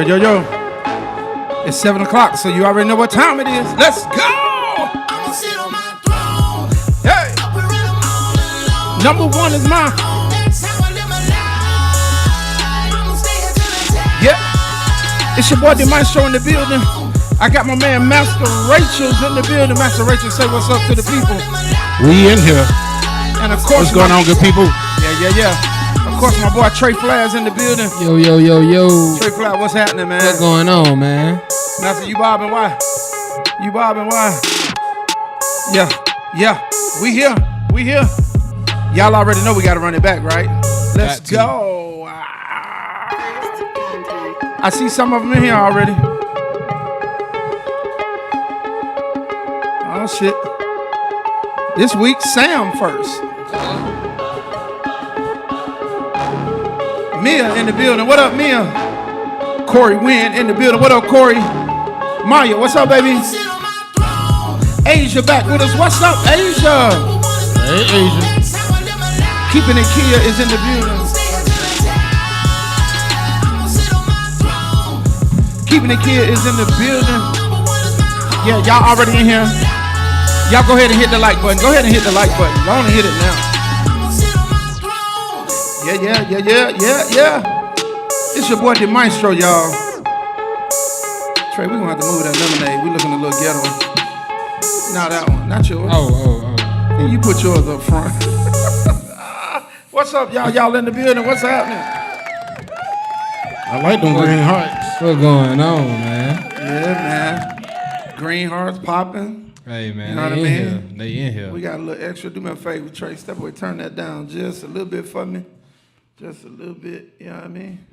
Yo. It's 7 o'clock, so you already know what time it is. Let's go! I'ma sit on my throne. Hey! Number one is mine. Yeah. It's your boy, the Maestro in the building. I got my man, Master Rachel's in the building. Master Rachel, say what's up to the people. We in here. And of course, what's going on, good people? Yeah. Of course, my boy Trey Fly's in the building. Yo. Trey Fly, what's happening, man? What's going on, man? Master, you bobbing why? Yeah. We here. Y'all already know we got to run it back, right? Let's go. I see some of them in here already. Oh, shit. This week, Sam first. Mia in the building. What up, Mia? Corey Wynn in the building. What up, Corey? Maya, what's up, baby? Asia back with us. What's up, Asia? Hey, Asia. Keeping It Kia is in the building. Keeping It Kia is in the building. Yeah, y'all already in here. Y'all go ahead and hit the like button. Go ahead and hit the like button. Y'all want to hit it now. Yeah. It's your boy, the Maestro, y'all. Trey, we're going to have to move that lemonade. We looking a little ghetto. Not that one. Not yours. Oh. You put yours up front. What's up, y'all? Y'all in the building? What's happening? I like them green hearts. What's going on, man? Yeah, man. Green hearts popping. Hey, man. You know what I mean? They in here. We got a little extra. Do me a favor, Trey. Step away. Turn that down just a little bit for me. Just a little bit. You know what I mean?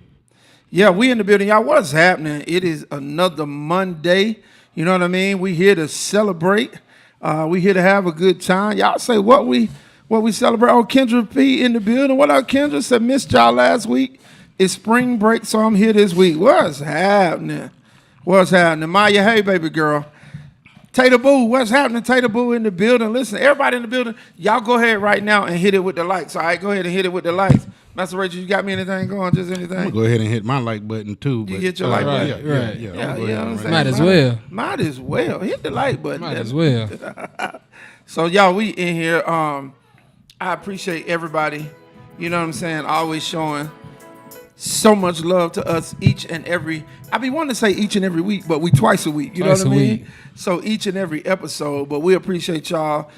Yeah, we in the building. Y'all, what's happening? It is another Monday. You know what I mean? We here to celebrate. We here to have a good time. Y'all say what we celebrate. Oh, Kendra P in the building. What up, Kendra? Said missed y'all last week. It's spring break, so I'm here this week. What's happening? Maya, hey, baby girl. Tater Boo, what's happening? Tater Boo in the building. Listen, everybody in the building, y'all go ahead right now and hit it with the likes. All right, go ahead and hit it with the likes. Master Rachel, you got me anything going? Just anything? I'm going to go ahead and hit my like button, too. You hit your like button? Right. Yeah. Might as well. Might as well. Hit the like button. Might as well. So, y'all, we in here. I appreciate everybody, you know what I'm saying, always showing so much love to us each and every, I be wanting to say each and every week, but we twice a week, you know what I mean? So each and every episode, but we appreciate y'all.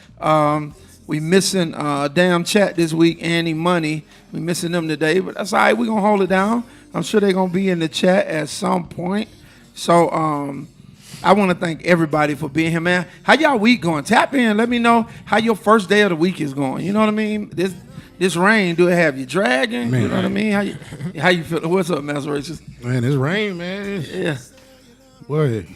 We missing Damn Chat this week, Annie Money. We missing them today, but that's all right. We're going to hold it down. I'm sure they're going to be in the chat at some point. So I want to thank everybody for being here, man. How y'all week going? Tap in. Let me know how your first day of the week is going. You know what I mean? This rain, do it have you dragging? Man, you know what I mean? How you feeling? What's up, Master Rachel? Man, this rain, man. Yeah. Boy,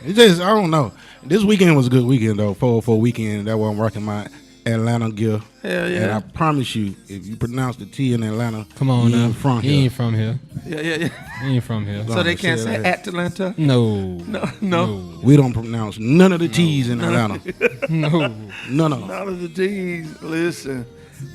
it just, I don't know. This weekend was a good weekend, though. 404 weekend. That was I'm rocking my Atlanta gear. Hell yeah. And I promise you, if you pronounce the T in Atlanta, come on now. He ain't from here. Yeah. He ain't from here. So they can't say Atlanta? No. We don't pronounce none of the T's in Atlanta. No. None of them. None of the T's. Listen.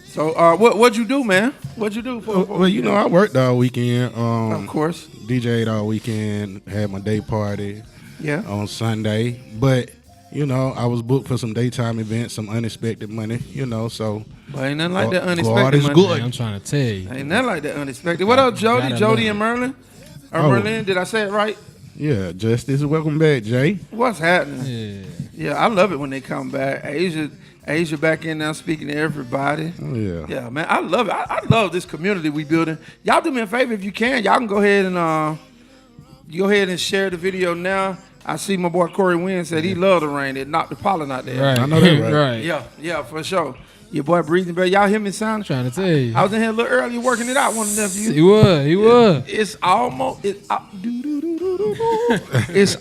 So what'd you do, man? What'd you do? Well, you know, I worked all weekend. Of course. DJ'd all weekend. Had my day party. Yeah. On Sunday. But, you know, I was booked for some daytime events, some unexpected money, you know, so. But ain't nothing like that unexpected God is money. good. I'm trying to tell you. Ain't nothing like that unexpected. What up, Jody? Jody and Merlin? Merlin, did I say it right? Yeah, Justice. Welcome back, Jay. What's happening? Yeah, I love it when they come back. Asia back in now speaking to everybody. Oh, yeah. Yeah, man, I love it. I love this community we building. Y'all do me a favor if you can. Y'all can go ahead and share the video now. I see my boy Corey Wynn said he loved the rain. It knocked the pollen out there. Right. I know that, right? Yeah, for sure. Your boy breathing better. Y'all hear me sound? I'm trying to tell you. I was in here a little earlier working it out. One of them views. He was. It's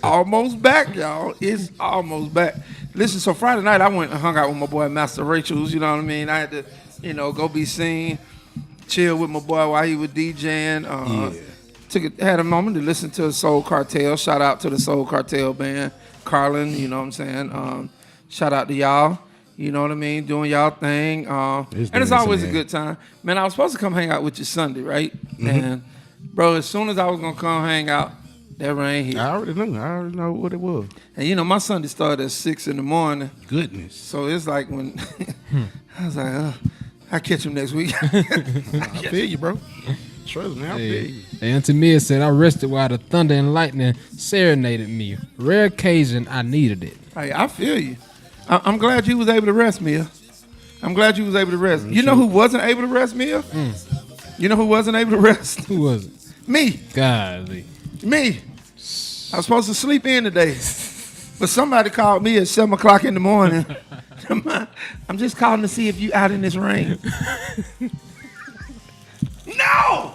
almost back, y'all. It's almost back. Listen, so Friday night I went and hung out with my boy Master Rachel's. You know what I mean? I had to, go be seen, chill with my boy while he was DJing. Had a moment to listen to the Soul Cartel. Shout out to the Soul Cartel band, Carlin. You know what I'm saying? Shout out to y'all. You know what I mean? Doing y'all thing. And it's always a good time. Man, I was supposed to come hang out with you Sunday, right? Mm-hmm. And Bro, as soon as I was gonna come hang out, that rain hit. I already know what it was. And you know, my Sunday started at 6 in the morning. Goodness. So it's like when I was like, I'll catch him next week. I feel you, bro. Trust me, I feel you. Hey, Auntie Mia said, I rested while the thunder and lightning serenaded me. Rare occasion, I needed it. Hey, I feel you. I'm glad you was able to rest, Mia. I'm glad you was able to rest. You know who wasn't able to rest, Mia? You know who wasn't able to rest? Who was it? Me. Golly. Me. I was supposed to sleep in today. But somebody called me at 7 o'clock in the morning. I'm just calling to see if you out in this rain. No!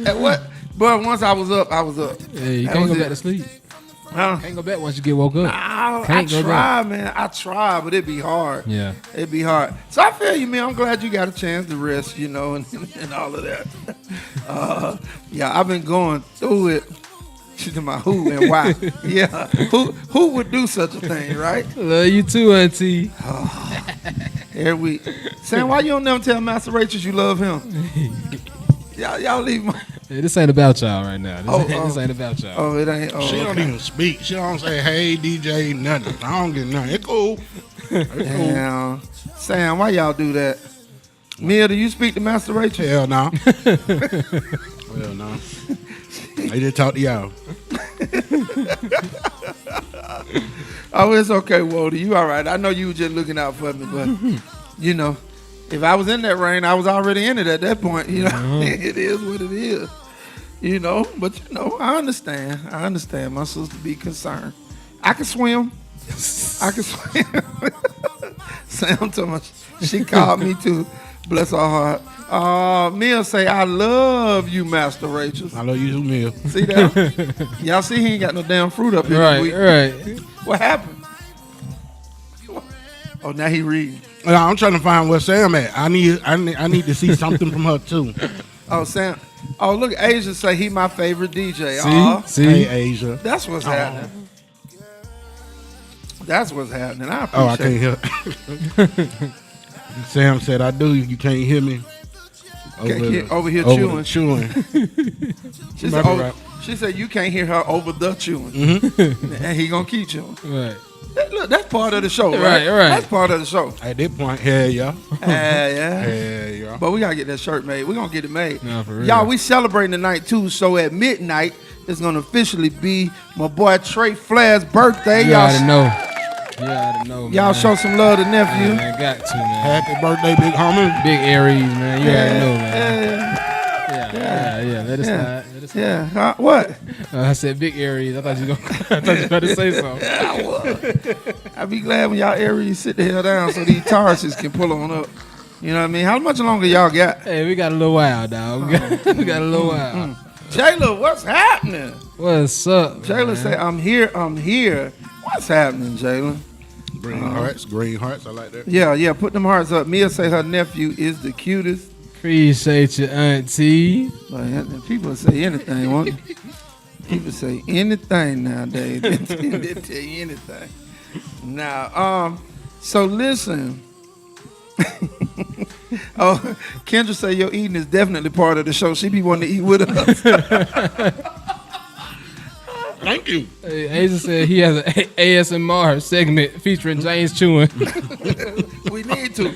At what? But once I was up, I was up. Hey, you That can't was go it. back to sleep. Huh? Can't go back once you get woke up. I Can't go try, man. I try, but it'd be hard. Yeah. It'd be hard. So I feel you, man. I'm glad you got a chance to rest, you know, and all of that. Yeah, I've been going through it. To my who and why. Yeah. Who would do such a thing, right? Love you too, Auntie. Every week. Sam, why you don't never tell Master Rachel you love him? Y'all leave my... Hey, this ain't about y'all right now. This Oh. ain't about y'all. Oh, it ain't. Oh, She don't even speak. She don't say, hey, DJ, nothing. I don't get nothing. It's cool. It's cool. Damn. Sam, why y'all do that? Mia, do you speak to Master Rachel? Hell no. Hell no. I just talk to y'all. Oh, it's okay, Walter. You all right. I know you were just looking out for me, but, you know, if I was in that rain, I was already in it at that point. You know, It is what it is. You know, but, you know, I understand. My sister be concerned. I can swim. I can swim. Sam told me, she called me too. Bless her heart. Mia say, I love you, Master Rachel. I love you too, Mill. See that? Y'all see he ain't got no damn fruit up here this week. Right. What happened? Oh, now he reading. I'm trying to find where Sam at. I need to see something from her too. Oh, Sam. Oh, look, Asia say he my favorite DJ. See? Hey, Asia. That's what's happening. That's what's happening. I Oh, I appreciate can't hear. Sam said, I do. You can't hear me. over here over chewing. the chewing. She said you can't hear her over the chewing. And he gonna keep chewing. Right. Look, that's part of the show, right? Right. That's part of the show. At this point, hell yeah. Yeah. Hell yeah. But we gotta get that shirt made. We're gonna get it made. No, for real. Y'all, we celebrating tonight too. So at midnight, it's gonna officially be my boy Trey Flair's birthday. You already know. You already know, man. Y'all show some love to nephew. Man, got to, man. Happy birthday, big homie. Big Aries, man. You already know, man. Yeah. Let us slide. Let us slide. Yeah. What? I said Big Aries. I thought you were going to say something. I was. I'd be glad when y'all Aries sit the hell down so these Tauruses can pull on up. You know what I mean? How much longer y'all got? Hey, we got a little while, dog. We got a little while. Jayla, what's happening? What's up, Jayla man? say, I'm here. What's happening, Jayla? Green hearts. I like that. Yeah, put them hearts up. Mia say her nephew is the cutest. Appreciate you, Auntie. But people say anything, won't they? People say anything nowadays. They tell you anything. Now, so listen. Oh, Kendra say your eating is definitely part of the show. She be wanting to eat with us. Thank you. Hey, Asia said he has an ASMR segment featuring James chewing. We need to.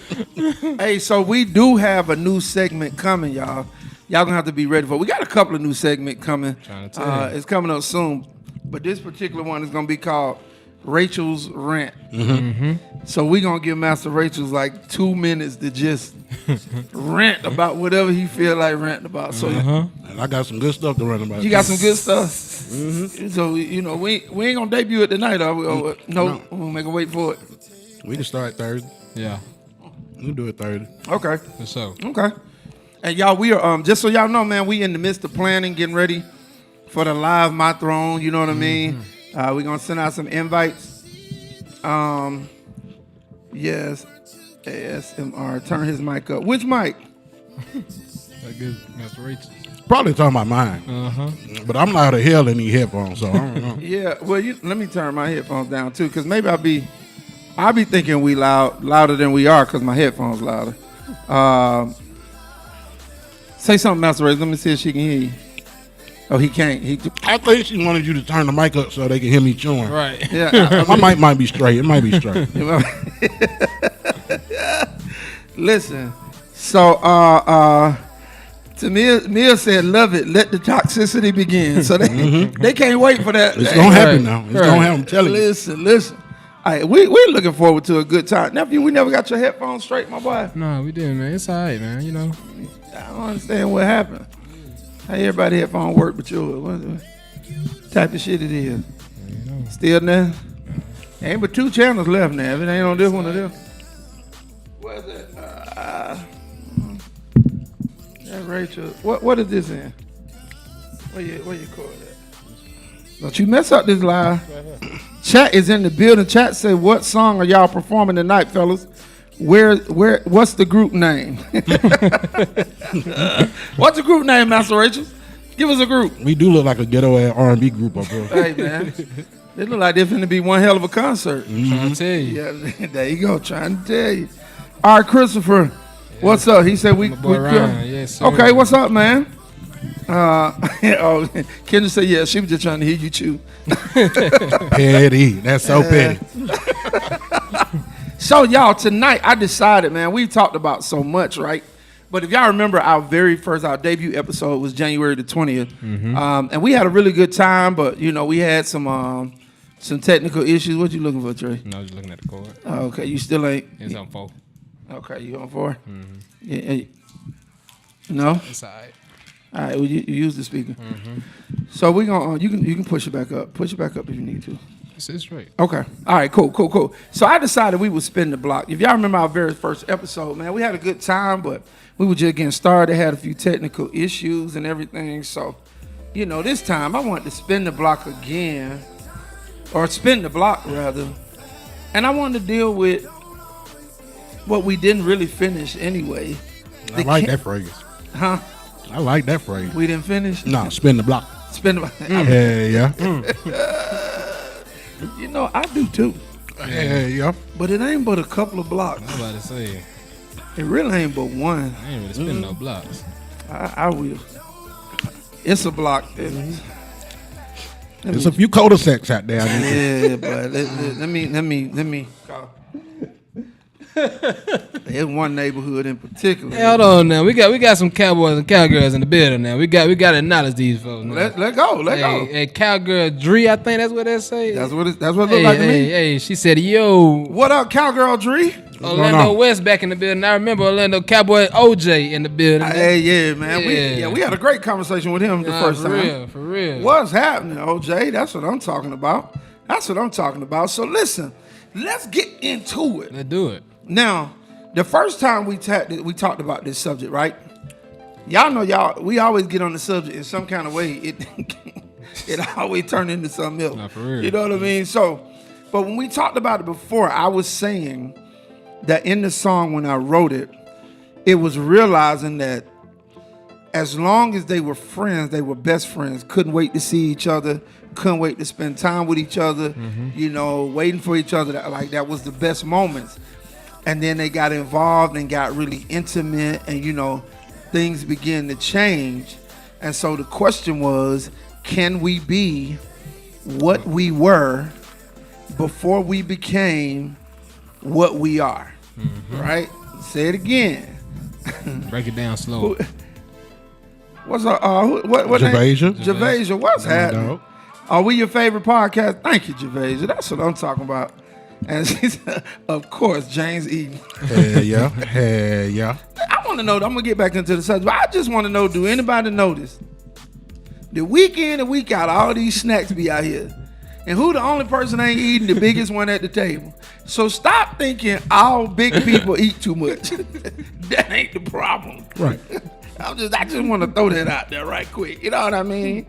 Hey, so we do have a new segment coming, y'all. Y'all gonna have to be ready for it. We got a couple of new segments coming. Trying to tell you. It's coming up soon. But this particular one is gonna be called Rachel's Rant. So we gonna give Master Rachel's like 2 minutes to just rant about whatever he feel like ranting about. So And I got some good stuff to run about. you got some good stuff. So you know we ain't gonna debut it tonight, are we? No, we'll make a wait for it. We can start Thursday. Yeah, We'll do it Thursday. Okay. for sure. Okay. And y'all, we are just so y'all know, man, we in the midst of planning, getting ready for the live My Throne. You know what I mean? We're gonna send out some invites. Yes, ASMR. Turn his mic up. Which mic? That good, Master Rachel. Probably talking about mine. But I'm not a hell in these headphones, so I don't know. Yeah. Well, let me turn my headphones down too, cause maybe I'll be thinking we louder than we are, cause my headphones louder. Say something, Master Race. Let me see if she can hear you. Oh, he can't. I think she wanted you to turn the mic up so they can hear me chewing. Right. Yeah. My mic might be straight. It might be straight. Listen. So, to Mia said, "Love it. Let the toxicity begin." So they can't wait for that. It's gonna happen now. It's gonna happen. I'm telling you. Listen. All right, we're looking forward to a good time. Nephew, we never got your headphones straight, my boy. No, we didn't, man. It's all right, man. You know. I don't understand what happened. How everybody headphone work but yours? What type of shit it is? Still there? Ain't but 2 channels left now. If it ain't on this one or this. Where's it? That Rachel. What is this in? Where you call that? Don't you mess up this live. Chat is in the building. Chat say, what song are y'all performing tonight, fellas? What's the group name? What's the group name, Master Rachel? Give us a group. We do look like a ghetto ass R&B group up here. Hey, man. They look like they're finna be one hell of a concert. Trying to tell you. Yeah, there you go. Trying to tell you. All right, Christopher. Yeah. What's up? He said we Ryan. Yes, sir. Okay, what's up, man? Kendra said, yeah, she was just trying to hear you chew. Petty. That's so petty. So, y'all, tonight I decided, man, we've talked about so much, right? But if y'all remember our debut episode was January the 20th. And we had a really good time, but, you know, we had some technical issues. What you looking for, Trey? No, I was just looking at the cord. Oh, okay, you still ain't? It's on 4. Okay, you on 4? Yeah, no? It's all right. All right, well, you use the speaker. So we're going to, you can push it back up. Push it back up if you need to. It's straight. Okay. All right, cool. So I decided we would spin the block. If y'all remember our very first episode, man, we had a good time, but we were just getting started, had a few technical issues and everything. So, you know, this time I wanted to spin the block again, or spin the block rather. And I wanted to deal with what we didn't really finish anyway. I like that phrase. Huh? I like that phrase. We didn't finish? No, spin the block. Spin the block. Yeah. You know, I do too. Yeah. But it ain't but a couple of blocks. I'm about to say. It really ain't but one. I ain't really spinning no blocks. I will. It's a block. There's a few cul-de-sacs out there. Yeah, but let me call. There's one neighborhood in particular. Hey, hold on now. We got some cowboys and cowgirls in the building now. We got to acknowledge these folks. Now. Let go. Hey, cowgirl Dree, I think that's what they say. That's what it looked like to me. Hey, she said, "Yo, what up, cowgirl Dree?" Orlando West back in the building. I remember Orlando Cowboy OJ in the building. Hey, yeah, man. Yeah. We had a great conversation with him the first time. For real. What's happening, OJ? That's what I'm talking about. So listen, let's get into it. Let's do it. Now, the first time we talked about this subject, right? Y'all know we always get on the subject in some kind of way. It always turn into something else. Nah, for real. You know what I mean? So, but when we talked about it before, I was saying that in the song when I wrote it, it was realizing that as long as they were friends, they were best friends, couldn't wait to see each other, couldn't wait to spend time with each other, you know, waiting for each other. That was the best moments. And then they got involved and got really intimate and, you know, things began to change. And so the question was, can we be what we were before we became what we are? Right? Say it again. Break it down slow. What's up? What Javasia. Javasia, what's happening? Dog. Are we your favorite podcast? Thank you, Javasia. That's what I'm talking about. And she said, of course, James Eden. Hell yeah. I want to know, I'm going to get back into the subject, but I just want to know, do anybody notice the week in and week out, all these snacks be out here? And who the only person ain't eating the biggest one at the table? So stop thinking all big people eat too much. That ain't the problem. Right. I just want to throw that out there right quick. You know what I mean?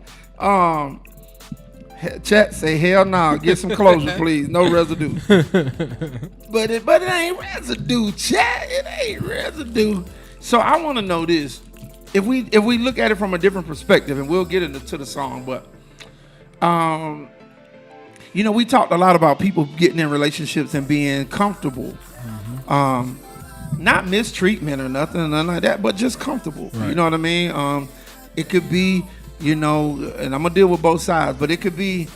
Chat say, hell no, get some closure, please. No residue. But it ain't residue, chat. It ain't residue. So I want to know this. If we look at it from a different perspective, and we'll get into the song, but you know, we talked a lot about people getting in relationships and being comfortable. not mistreatment or nothing like that, but just comfortable. Right. You know what I mean? It could be, and I'm gonna deal with both sides, but it could be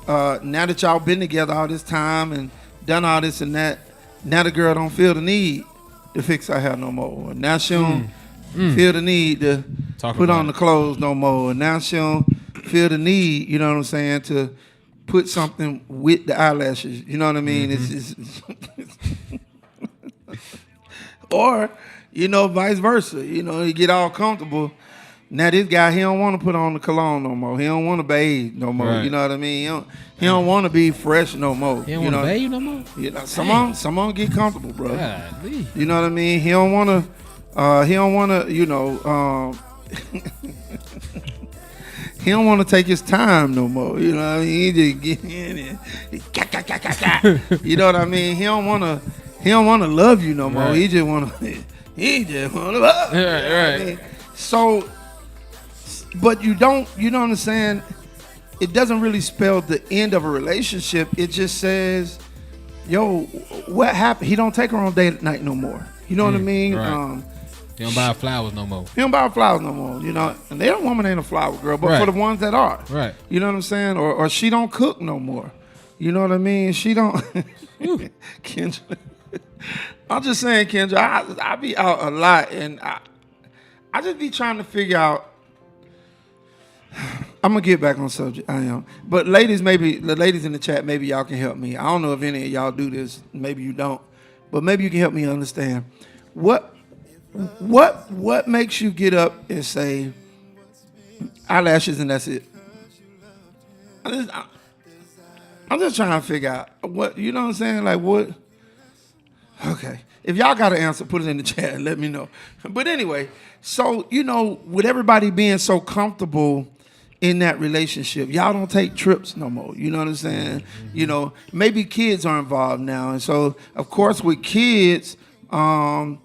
now that y'all been together all this time and done all this and that. Now the girl don't feel the need to fix her hair no more. Now she don't feel the need to put on the clothes no more. And now she don't feel the need, you know what I'm saying, to put something with the eyelashes. You know what I mean? It's or, vice versa. You get all comfortable. Now this guy, he don't want to put on the cologne no more. He don't want to bathe no more. Right. You know what I mean? He don't want to be fresh no more. He don't want to bathe no more? Someone get comfortable, bro. Golly. You know what I mean? He don't want to, he don't want to take his time no more. You know what I mean? He just get in and you know what I mean? He don't want to love you no more. Right. He just want to love you. Right. I mean? So, but you know what I'm saying? It doesn't really spell the end of a relationship. It just says, yo, what happened? He don't take her on date at night no more. You know what I mean? Right. He don't buy flowers no more. And their woman ain't a flower girl, but for the ones that are. Right. You know what I'm saying? Or she don't cook no more. You know what I mean? She don't. Kendra. I'm just saying, Kendra, I be out a lot and I just be trying to figure out. I'm gonna get back on subject. I am, but ladies, maybe the ladies in the chat, maybe y'all can help me. I don't know if any of y'all do this. Maybe you don't, but maybe you can help me understand what makes you get up and say eyelashes and that's it. I'm just trying to figure out what, you know what I'm saying? Like what? Okay. If y'all got an answer, put it in the chat and let me know. But anyway, so, with everybody being so comfortable in that relationship, y'all don't take trips no more. You know what I'm saying? Mm-hmm. Maybe kids are involved now. And so, of course, with kids, I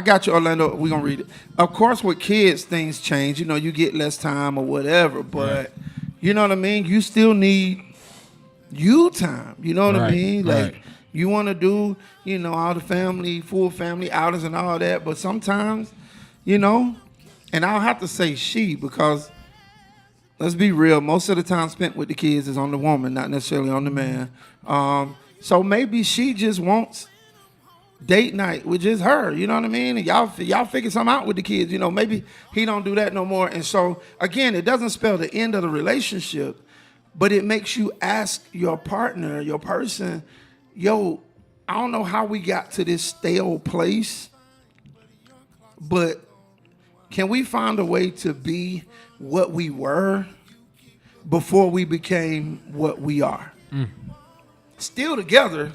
got you, Orlando. We're going to read it. Of course, with kids, things change. You get less time or whatever. But, you know what I mean? You still need you time. You know what I mean? Like, you want to do, all the full family outings and all that. But sometimes, and I'll have to say she because, let's be real, most of the time spent with the kids is on the woman, not necessarily on the man. So maybe she just wants date night with just her, you know what I mean? And y'all figure something out with the kids. Maybe he don't do that no more. And so, again, it doesn't spell the end of the relationship, but it makes you ask your partner, your person, yo, I don't know how we got to this stale place, but can we find a way to be what we were before we became what we are? Still together,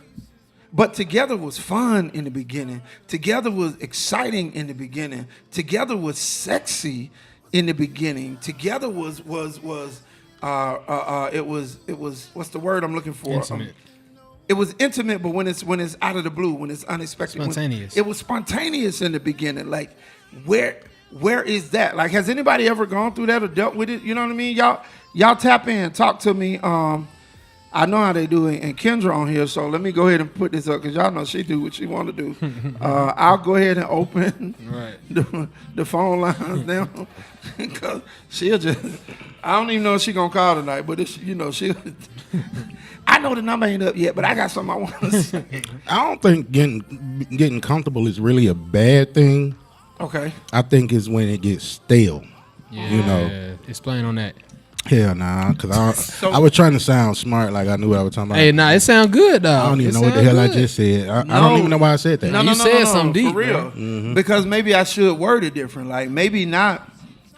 but together was fun in the beginning. Together was exciting in the beginning. Together was sexy in the beginning. Together was what's the word I'm looking for? Intimate. It was intimate, but when it's out of the blue, when it's unexpected, spontaneous. It was spontaneous in the beginning. Like, where is that? Like, has anybody ever gone through that or dealt with it? You know what I mean? Y'all tap in, talk to me. I know how they do it, and Kendra on here, so let me go ahead and put this up because y'all know she do what she want to do. I'll go ahead and open the phone lines now because she'll just. I don't even know if she's gonna call tonight, but it's, she. I know the number ain't up yet, but I got something I want to say. I don't think getting comfortable is really a bad thing. Okay. I think it's when it gets stale. Yeah. Explain on that. Hell nah, because I was trying to sound smart, like I knew what I was talking about. Hey, nah, it sound good though. I don't even know what the hell I just said. I don't even know why I said that. No, you said something deep, for real. Mm-hmm. Because maybe I should word it different. Like maybe not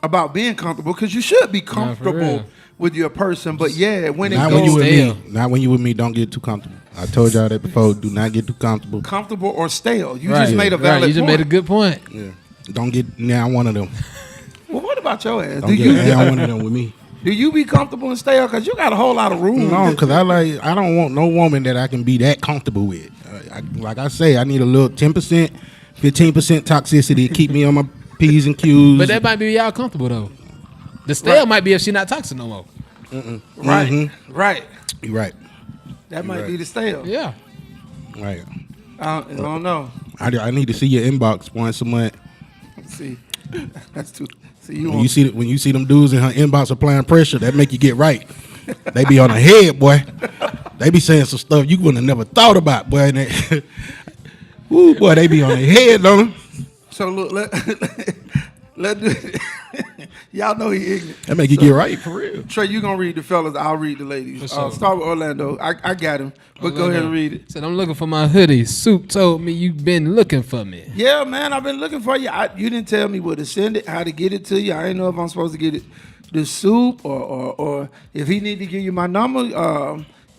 about being comfortable, because you should be comfortable with your person. But yeah, when not it goes stale. Not when you with me. Don't get too comfortable. I told y'all that before. Do not get too comfortable. Comfortable or stale. You just made a valid point. You just made a good point. Yeah. Don't get now one of them. Well, what about your ass? Don't get now one of them with me. Do you be comfortable and stale? Because you got a whole lot of room. No, because I don't want no woman that I can be that comfortable with. Like I say, I need a little 10%, 15% toxicity to keep me on my P's and Q's. But that might be y'all comfortable though. The stale might be if she not toxic no more. Right, right. You're right. That might be the stale. Yeah. Right. I don't know. I need to see your inbox once a month. See, that's too. See, you When you see them dudes in her inbox applying pressure, that make you get right. They be on the head, boy. They be saying some stuff you wouldn't have never thought about, boy. And they, ooh, boy, they be on their head, don't they? So look, let do y'all know he ignorant. That make you get right for real. Trey, you gonna read the fellas? I'll read the ladies. For sure. Start with Orlando. I got him, but go ahead and read it. Said, I'm looking for my hoodie. Soup told me you've been looking for me. Yeah, man, I've been looking for you. You didn't tell me where to send it, how to get it to you. I didn't know if I'm supposed to get it the soup or if he need to give you my number.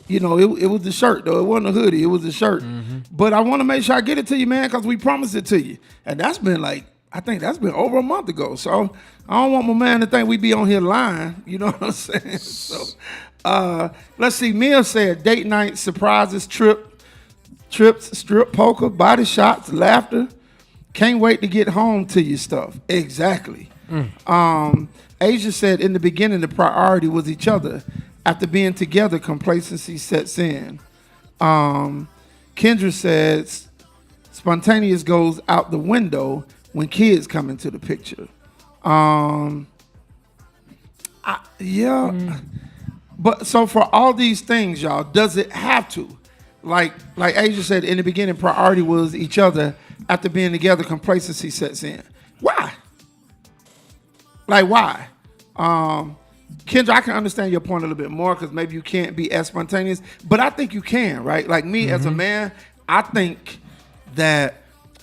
You know, it was the shirt though. It wasn't a hoodie. It was the shirt. Mm-hmm. But I want to make sure I get it to you, man, because we promised it to you, and that's been like. I think that's been over a month ago. So I don't want my man to think we be on here lying. You know what I'm saying? So let's see. Mia said date night, surprises, trips, strip poker, body shots, laughter. Can't wait to get home to you stuff. Exactly. Asia said in the beginning the priority was each other. After being together, complacency sets in. Kendra says spontaneous goes out the window when kids come into the picture. But so for all these things, y'all, does it have to? Like Asia said in the beginning, priority was each other. After being together, complacency sets in. Why? Like why? Kendra, I can understand your point a little bit more because maybe you can't be as spontaneous, but I think you can, right? Like me as a man, I think that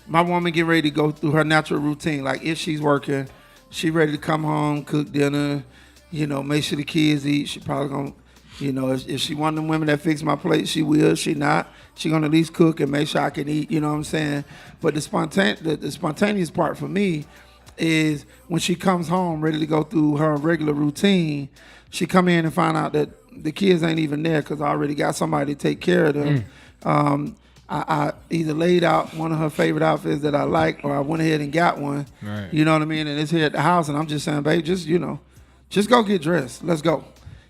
my woman get ready to go through her natural routine. Like if she's working, she ready to come home, cook dinner, you know, make sure the kids eat. She probably gonna, you know, if she one of them women that fix my plate, she will. She not. She gonna at least cook and make sure I can eat. You know what I'm saying? But the spontaneous part for me is when she comes home ready to go through her regular routine. She come in and find out that the kids ain't even there because I already got somebody to take care of them. I either laid out one of her favorite outfits that I like, or I went ahead and got one. Right. You know what I mean? And it's here at the house, and I'm just saying, babe, just go get dressed. Let's go.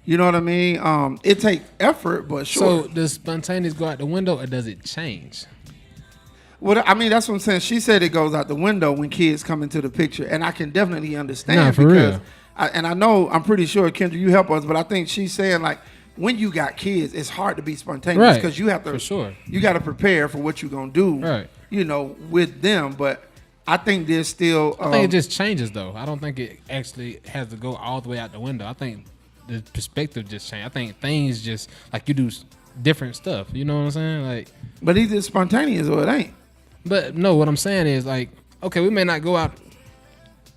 You know what I mean? It takes effort, but sure. So does spontaneous go out the window, or does it change? Well, I mean, that's what I'm saying. She said it goes out the window when kids come into the picture, and I can definitely understand for because, real. I'm pretty sure, Kendra, you help us, but I think she's saying like, when you got kids, it's hard to be spontaneous because you have to. For sure. You got to prepare for what you're gonna do. Right. You know, with them, but I think there's still. I think it just changes though. I don't think it actually has to go all the way out the window. I think the perspective just changed. I think things just like you do different stuff. You know what I'm saying? Like. But either it's spontaneous or it ain't. But no, what I'm saying is like, okay, we may not go out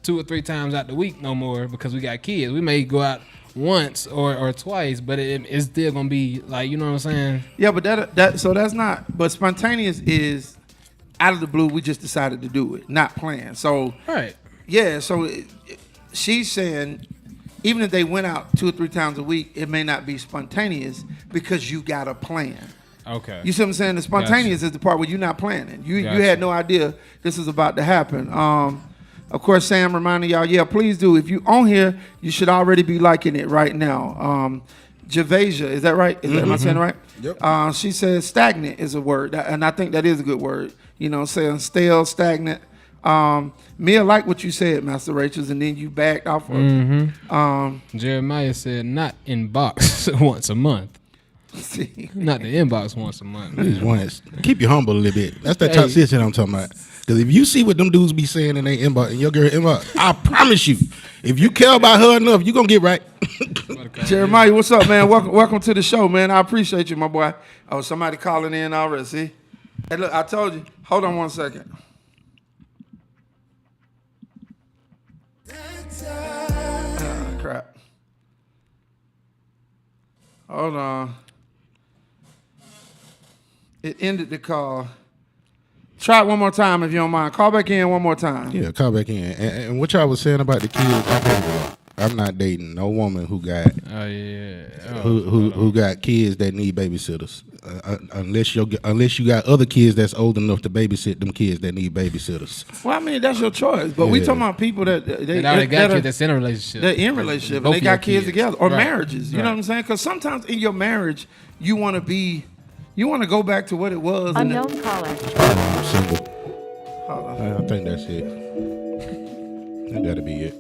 2 or 3 times out the week no more because we got kids. We may go out once or twice, but it's still gonna be like, you know what I'm saying? Yeah, but that's not. But spontaneous is out of the blue. We just decided to do it, not planned. So right, yeah. So she's saying even if they went out 2 or 3 times a week, it may not be spontaneous because you got a plan. Okay, you see what I'm saying? The spontaneous is the part where you're not planning. You had no idea this is about to happen. Of course, Sam reminding y'all, yeah, please do. If you on here, you should already be liking it right now. Javasia, is that right? Am I saying it right? Yep. She says stagnant is a word, and I think that is a good word. You know, saying stale, stagnant. Mia liked what you said, Master Rachel's, and then you backed off of it. Jeremiah said not in box once a month. See. Not the inbox once a month. Keep you humble a little bit. That's that toxicity I'm talking about. Because if you see what them dudes be saying in their inbox, in your girl inbox, I promise you, if you care about her enough, you gonna get right. Jeremiah, what's up, man? Welcome to the show, man. I appreciate you, my boy. Oh, somebody calling in already. See? Hey, look, I told you. Hold on 1 second. Crap. Hold on. It ended the call. Try it one more time if you don't mind. Call back in one more time. Yeah, call back in. And what y'all was saying about the kids, I'm not dating no woman who got who got kids that need babysitters. Unless you got other kids that's old enough to babysit them kids that need babysitters. Well, I mean that's your choice, but we talking about people that they got kids that's in a relationship. They're in a relationship and they got kids together or marriages. You know what I'm saying? Because sometimes in your marriage you want to go back to what it was. Unknown caller. I'm single. I think that's it. That gotta be it.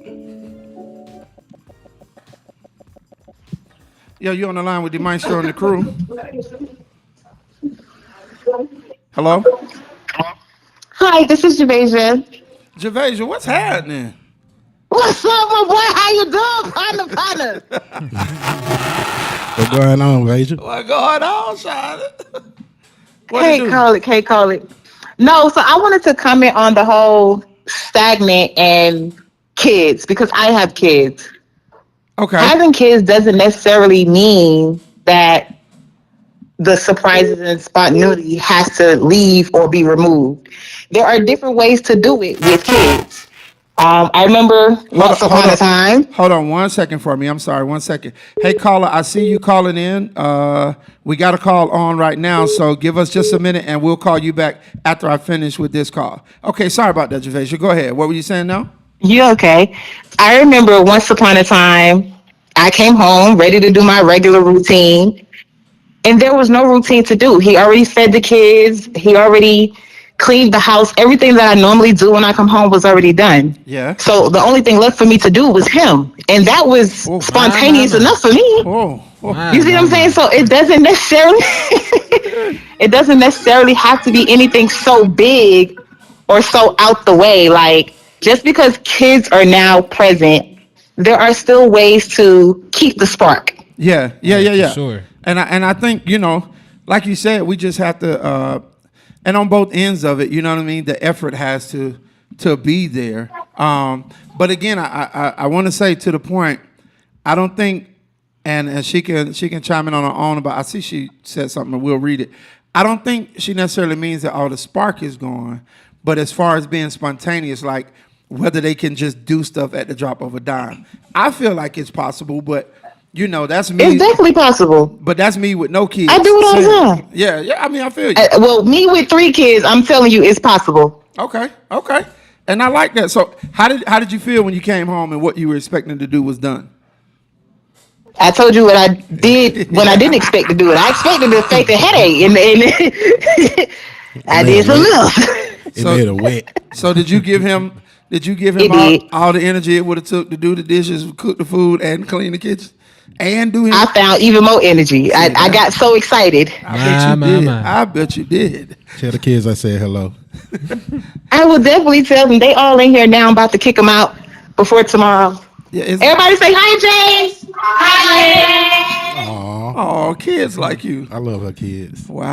Yo, you on the line with the maestro and the crew? Hello? Hi, this is Javasia. Javasia, what's happening? What's up, my boy? How you doing, partner? What's going on, Vasia? What going on, Charlotte? Can't call it. No, so I wanted to comment on the whole stagnant and kids because I have kids. Okay. Having kids doesn't necessarily mean that the surprises and spontaneity has to leave or be removed. There are different ways to do it with kids. I remember once upon a time. Hold on 1 second for me. I'm sorry, 1 second. Hey, caller, I see you calling in. We got a call on right now, so give us just a minute, and we'll call you back after I finish with this call. Okay, sorry about that, Javasia. Go ahead. What were you saying now? You okay? I remember once upon a time, I came home ready to do my regular routine, and there was no routine to do. He already fed the kids. He already cleaned the house. Everything that I normally do when I come home was already done. Yeah. So the only thing left for me to do was him, and that was spontaneous enough for me. You see what I'm saying? So it doesn't necessarily have to be anything so big or so out the way. Like, just because kids are now present, there are still ways to keep the spark. Yeah. Sure. And I think, like you said, we just have to, and on both ends of it, you know what I mean? The effort has to be there. But again, I want to say to the point, I don't think, and she can chime in on her own about, I see she said something, and we'll read it. I don't think she necessarily means that all the spark is gone, but as far as being spontaneous, like whether they can just do stuff at the drop of a dime. I feel like it's possible, but that's me. It's definitely possible. But that's me with no kids. I do it all the time. Yeah. I mean, I feel you. Well, me with 3 kids, I'm telling you, it's possible. Okay. And I like that. So, how did you feel when you came home and what you were expecting to do was done? I told you what I did when I didn't expect to do it. I expected to fake a headache, and I did some milk. It made a wet. So, did you give him all the energy it would have took to do the dishes, cook the food, and clean the kitchen? And do him. I found even more energy. I got so excited. I bet you did. Tell the kids I said hello. I will definitely tell them. They all in here now. I'm about to kick them out before tomorrow. Yeah, everybody say hi, James. Hi, James. Oh, kids like you. I love her kids. Wow.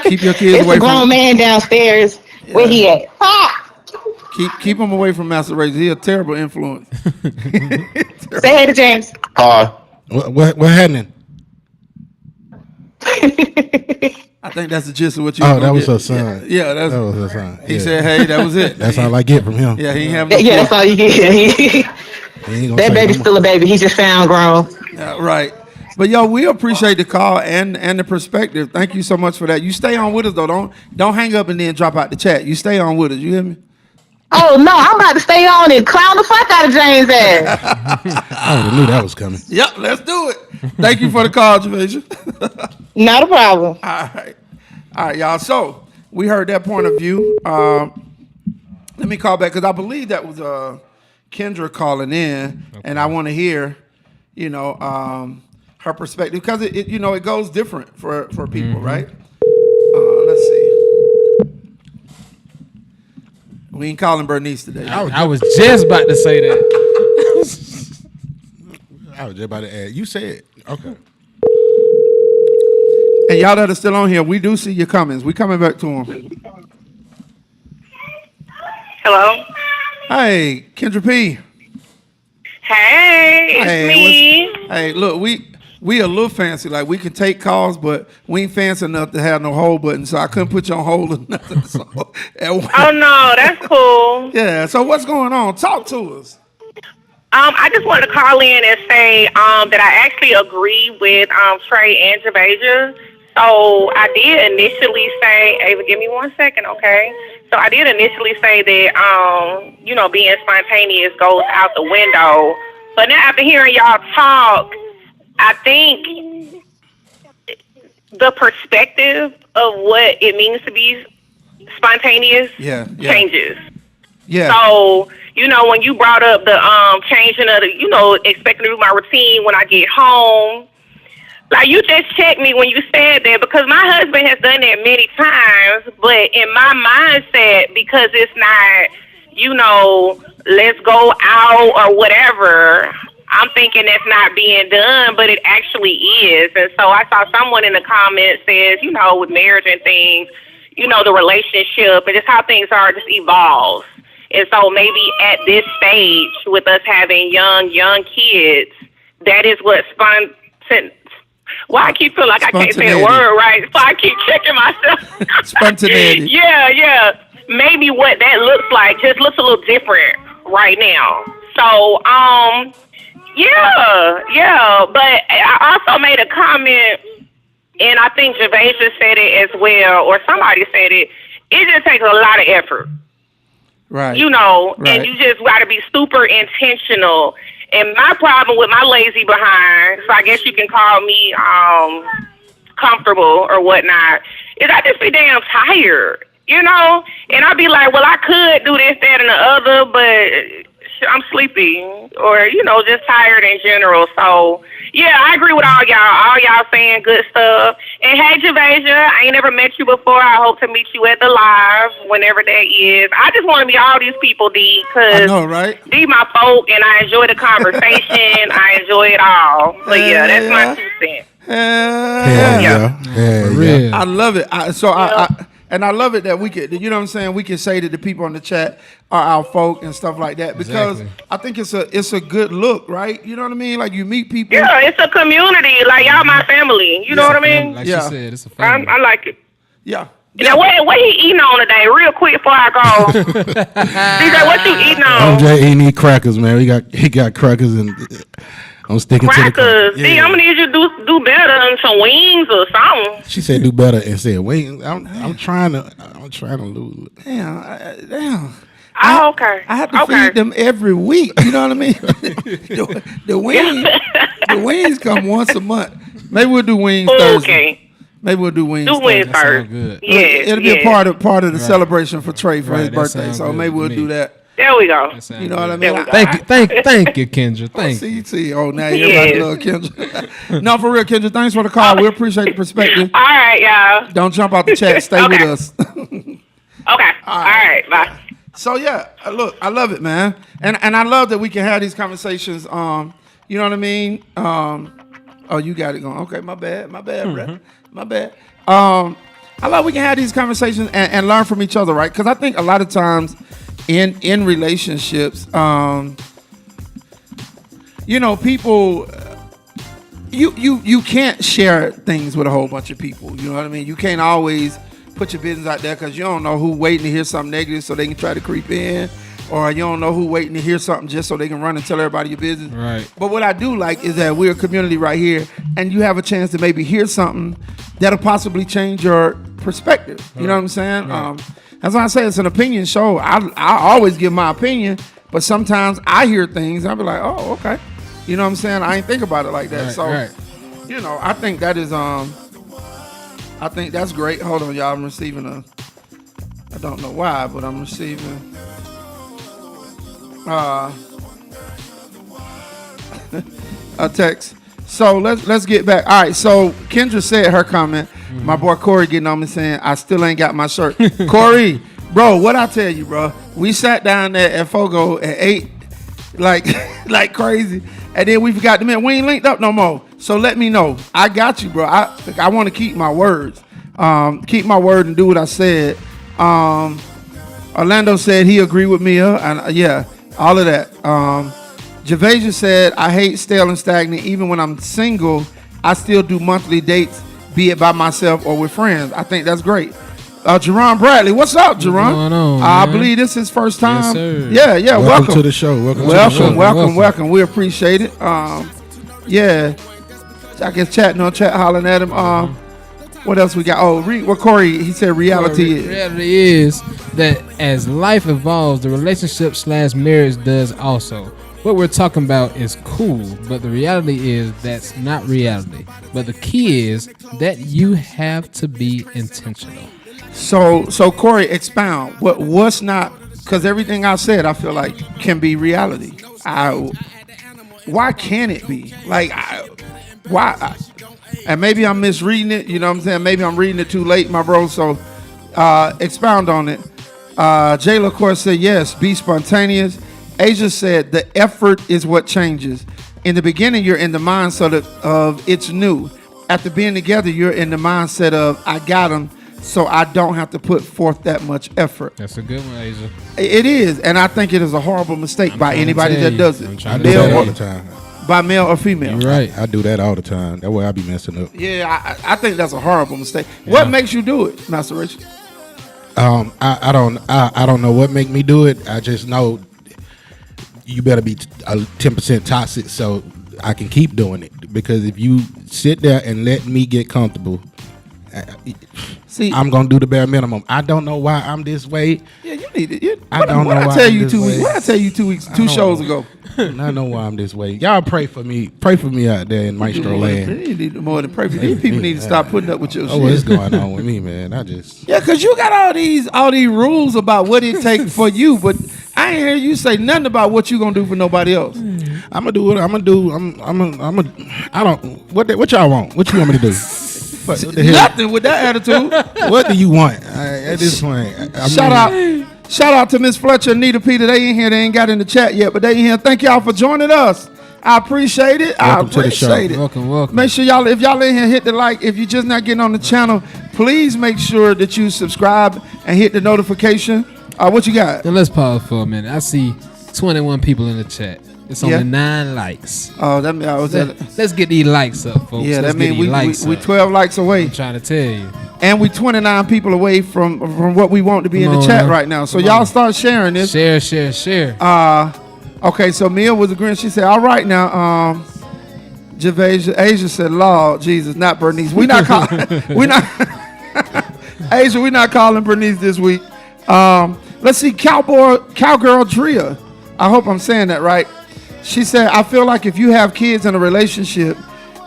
Keep your kids away from. It's a grown man downstairs. Yeah. Where he at? Ah! Keep him away from Master Race. He's a terrible influence. Say hey to James. Hi. What happening? I think that's the gist of what you. Oh, that was her son. Yeah, that was her son. He said, "Hey, that was it." That's all I get from him. Yeah, he have. Yeah, that's all you get. That baby's still a baby. He just sound grown. Right. But we appreciate the call and the perspective. Thank you so much for that. You stay on with us though. Don't hang up and then drop out the chat. You stay on with us. You hear me? Oh no, I'm about to stay on and clown the fuck out of James' ass. I knew that was coming. Yep, let's do it. Thank you for the call, Javasia. Not a problem. All right, y'all. So we heard that point of view. Let me call back because I believe that was Kendra calling in, and I want to hear, her perspective because it goes different for people, right? Let's see. We ain't calling Bernice today. I was just about to say that. I was just about to add. You said okay. And y'all that are still on here, we do see your comments. We coming back to them. Hello. Hey, Kendra P. Hey, it's me. Hey, look, we a little fancy. Like, we can take calls, but we ain't fancy enough to have no hold button, so I couldn't put you on hold or nothing. So, oh, no, that's cool. Yeah, so what's going on? Talk to us. I just wanted to call in and say that I actually agree with Trey and Javasia. So I did initially say, Ava, give me 1 second, okay? So I did initially say that, being spontaneous goes out the window. But now after hearing y'all talk, I think the perspective of what it means to be spontaneous Yeah. changes. Yeah. So, when you brought up the changing of the, expecting to do my routine when I get home, like you just checked me when you said that because my husband has done that many times, but in my mindset, because it's not, let's go out or whatever, I'm thinking that's not being done, but it actually is. And so I saw someone in the comments says, with marriage and things, the relationship and just how things are just evolves. And so maybe at this stage with us having young kids, that is what I keep feeling like I can't say the word right, so I keep checking myself. Spontaneity. Yeah. Maybe what that looks like just looks a little different right now. So, yeah. But I also made a comment, and I think Javasia said it as well, or somebody said it. It just takes a lot of effort. Right. And you just got to be super intentional. And my problem with my lazy behind, so I guess you can call me comfortable or whatnot, is I just be damn tired, And I be like, well, I could do this, that, and the other, but I'm sleepy or, just tired in general. So, yeah, I agree with all y'all saying good stuff. And hey, Javasia, I ain't never met you before. I hope to meet you at the live, whenever that is. I just want to meet all these people, D, because I know, right? D my folk, and I enjoy the conversation. I enjoy it all. But, yeah, that's my 2 cents. Yeah. I love it. I love it that we could, we can say that the people on the chat are our folk and stuff like that because I think it's a good look, right? You know what I mean? Like you meet people. Yeah, it's a community. Like y'all my family. You know what I mean? Like she said, it's a family. I like it. Yeah. Now, what he eating on today? Real quick before I go. DJ, what you eating on? I'm just eating these crackers, man. He got crackers and I'm sticking to the crackers. See, I'm gonna need you to do better than some wings or something. She said do better and said wings. I'm trying to lose. Damn. Oh, okay. I have to feed them every week. You know what I mean? the wings come once a month. Maybe we'll do wings Thursday. Okay. Maybe we'll do wings. Do wings first. Yeah, it'll be a part of the celebration for Trey for his birthday. So maybe we'll do that. There we go. You know what I mean? Thank you, Kendra. Thank you. See. Oh, now everybody love Kendra. No, for real, Kendra. Thanks for the call. We appreciate the perspective. All right, y'all. Don't jump out the chat. Stay with us. Okay. All right. Bye. So yeah, look, I love it, man, and I love that we can have these conversations. You know what I mean? Oh, you got it going. Okay, my bad, bro. My bad. I love we can have these conversations and learn from each other, right? Because I think a lot of times in relationships, people, you can't share things with a whole bunch of people. You know what I mean? You can't always put your business out there because you don't know who waiting to hear something negative so they can try to creep in, or you don't know who waiting to hear something just so they can run and tell everybody your business. Right. But what I do like is that we're a community right here, and you have a chance to maybe hear something that'll possibly change your perspective. You know what I'm saying? Right. That's why I say it's an opinion show. I always give my opinion, but sometimes I hear things and I'll be like, oh, okay. You know what I'm saying? I ain't think about it like that. I think that is I think that's great. Hold on, y'all. I'm receiving I don't know why, but I'm receiving a text. So let's get back. All right. So Kendra said her comment. My boy Corey getting on me saying, I still ain't got my shirt. Corey, bro, what I tell you, bro? We sat down there at Fogo and ate like crazy. And then we forgot to mention, we ain't linked up no more. So let me know. I got you, bro. I want to keep my words. Keep my word and do what I said. Orlando said he agreed with me. Yeah, all of that. Javasia said, I hate stale and stagnant. Even when I'm single, I still do monthly dates, be it by myself or with friends. I think that's great. Jerron Bradley, what's up, Jerron? What's going on, I believe this is his first time. Yes, sir. Welcome to the show. Welcome. We appreciate it. Yeah. I guess chat hollering at him. What else we got? Oh, what Corey, he said reality is. Reality is that as life evolves, the relationship/marriage does also. What we're talking about is cool, but the reality is that's not reality. But the key is that you have to be intentional. So Corey, expound. What's not? Because everything I said, I feel like can be reality. Why can't it be? Like, why? And maybe I'm misreading it. You know what I'm saying? Maybe I'm reading it too late, my bro. So expound on it. Jayla, of course, said yes. Be spontaneous. Asia said the effort is what changes. In the beginning, you're in the mindset of it's new. After being together, you're in the mindset of I got him, so I don't have to put forth that much effort. That's a good one, Asia. It is, and I think it is a horrible mistake by anybody that does it. I do that all the time. By male or female. You're right. I do that all the time. That way I be messing up. Yeah, I think that's a horrible mistake. Yeah. What makes you do it, Master Rich? I don't know what make me do it. I just know you better be 10% toxic so I can keep doing it. Because if you sit there and let me get comfortable, see, I'm gonna do the bare minimum. I don't know why I'm this way. Yeah, you need it. I don't know why. I tell you 2 weeks. What I tell you 2 weeks, two shows ago. I know why I'm this way. Y'all pray for me. Pray for me out there in Maestro Land. You need more than pray for me. People need to stop putting up with your shit. What's going on with me, man? Yeah, because you got all these rules about what it takes for you, but I ain't hear you say nothing about what you gonna do for nobody else. I'm gonna do what I'm gonna do. I don't. What y'all want? What you want me to do? Nothing with that attitude. What do you want at this point? Shout out to Miss Fletcher and Nita Peter. They in here. They ain't got in the chat yet, but they in here. Thank y'all for joining us. I appreciate it. Welcome to the show. Welcome. Make sure y'all, if y'all in here, hit the like. If you're just not getting on the channel, please make sure that you subscribe and hit the notification. What you got? Now let's pause for a minute. I see 21 people in the chat. It's only 9 likes. Oh, that means let's get these likes up, folks. Yeah, that means we 12 likes away. I'm trying to tell you. And we 29 people away from what we want to be in the chat right now. So y'all start sharing this. Share. Okay, so Mia was agreeing. She said, all right now, Asia said, Lord Jesus, not Bernice. We're not Asia, we're not calling Bernice this week. Let's see, Cowgirl Drea. I hope I'm saying that right. She said, I feel like if you have kids in a relationship,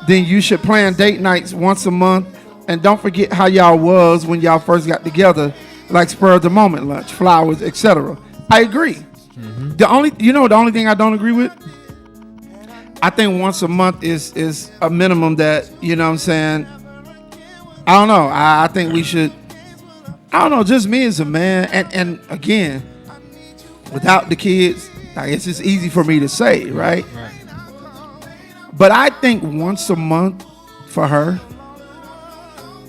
then you should plan date nights once a month. And don't forget how y'all was when y'all first got together, like spur of the moment lunch, flowers, etc. I agree. Mm-hmm. The only thing I don't agree with, I think once a month is a minimum that, you know what I'm saying? I don't know. I think we should, I don't know, just me as a man. And again, without the kids, I guess it's easy for me to say, right? But I think once a month for her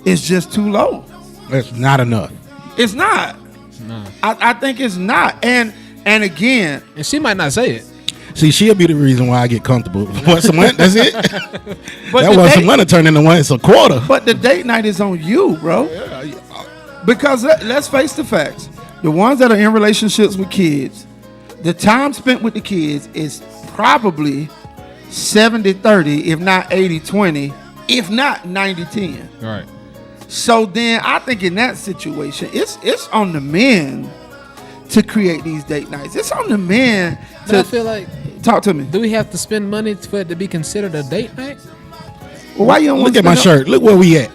is just too low. It's not enough. It's not. No. I think it's not. And again, and she might not say it. See, she'll be the reason why I get comfortable. Once a month, that's it. But that once a month turn into once a quarter. But the date night is on you, bro. Because let's face the facts. The ones that are in relationships with kids, the time spent with the kids is probably 70-30, if not 80-20, if not 90-10. Right. So then I think in that situation, it's on the men to create these date nights. It's on the men to. I feel like. Talk to me. Do we have to spend money for it to be considered a date night? Well, why you don't look at my shirt? Look where we at.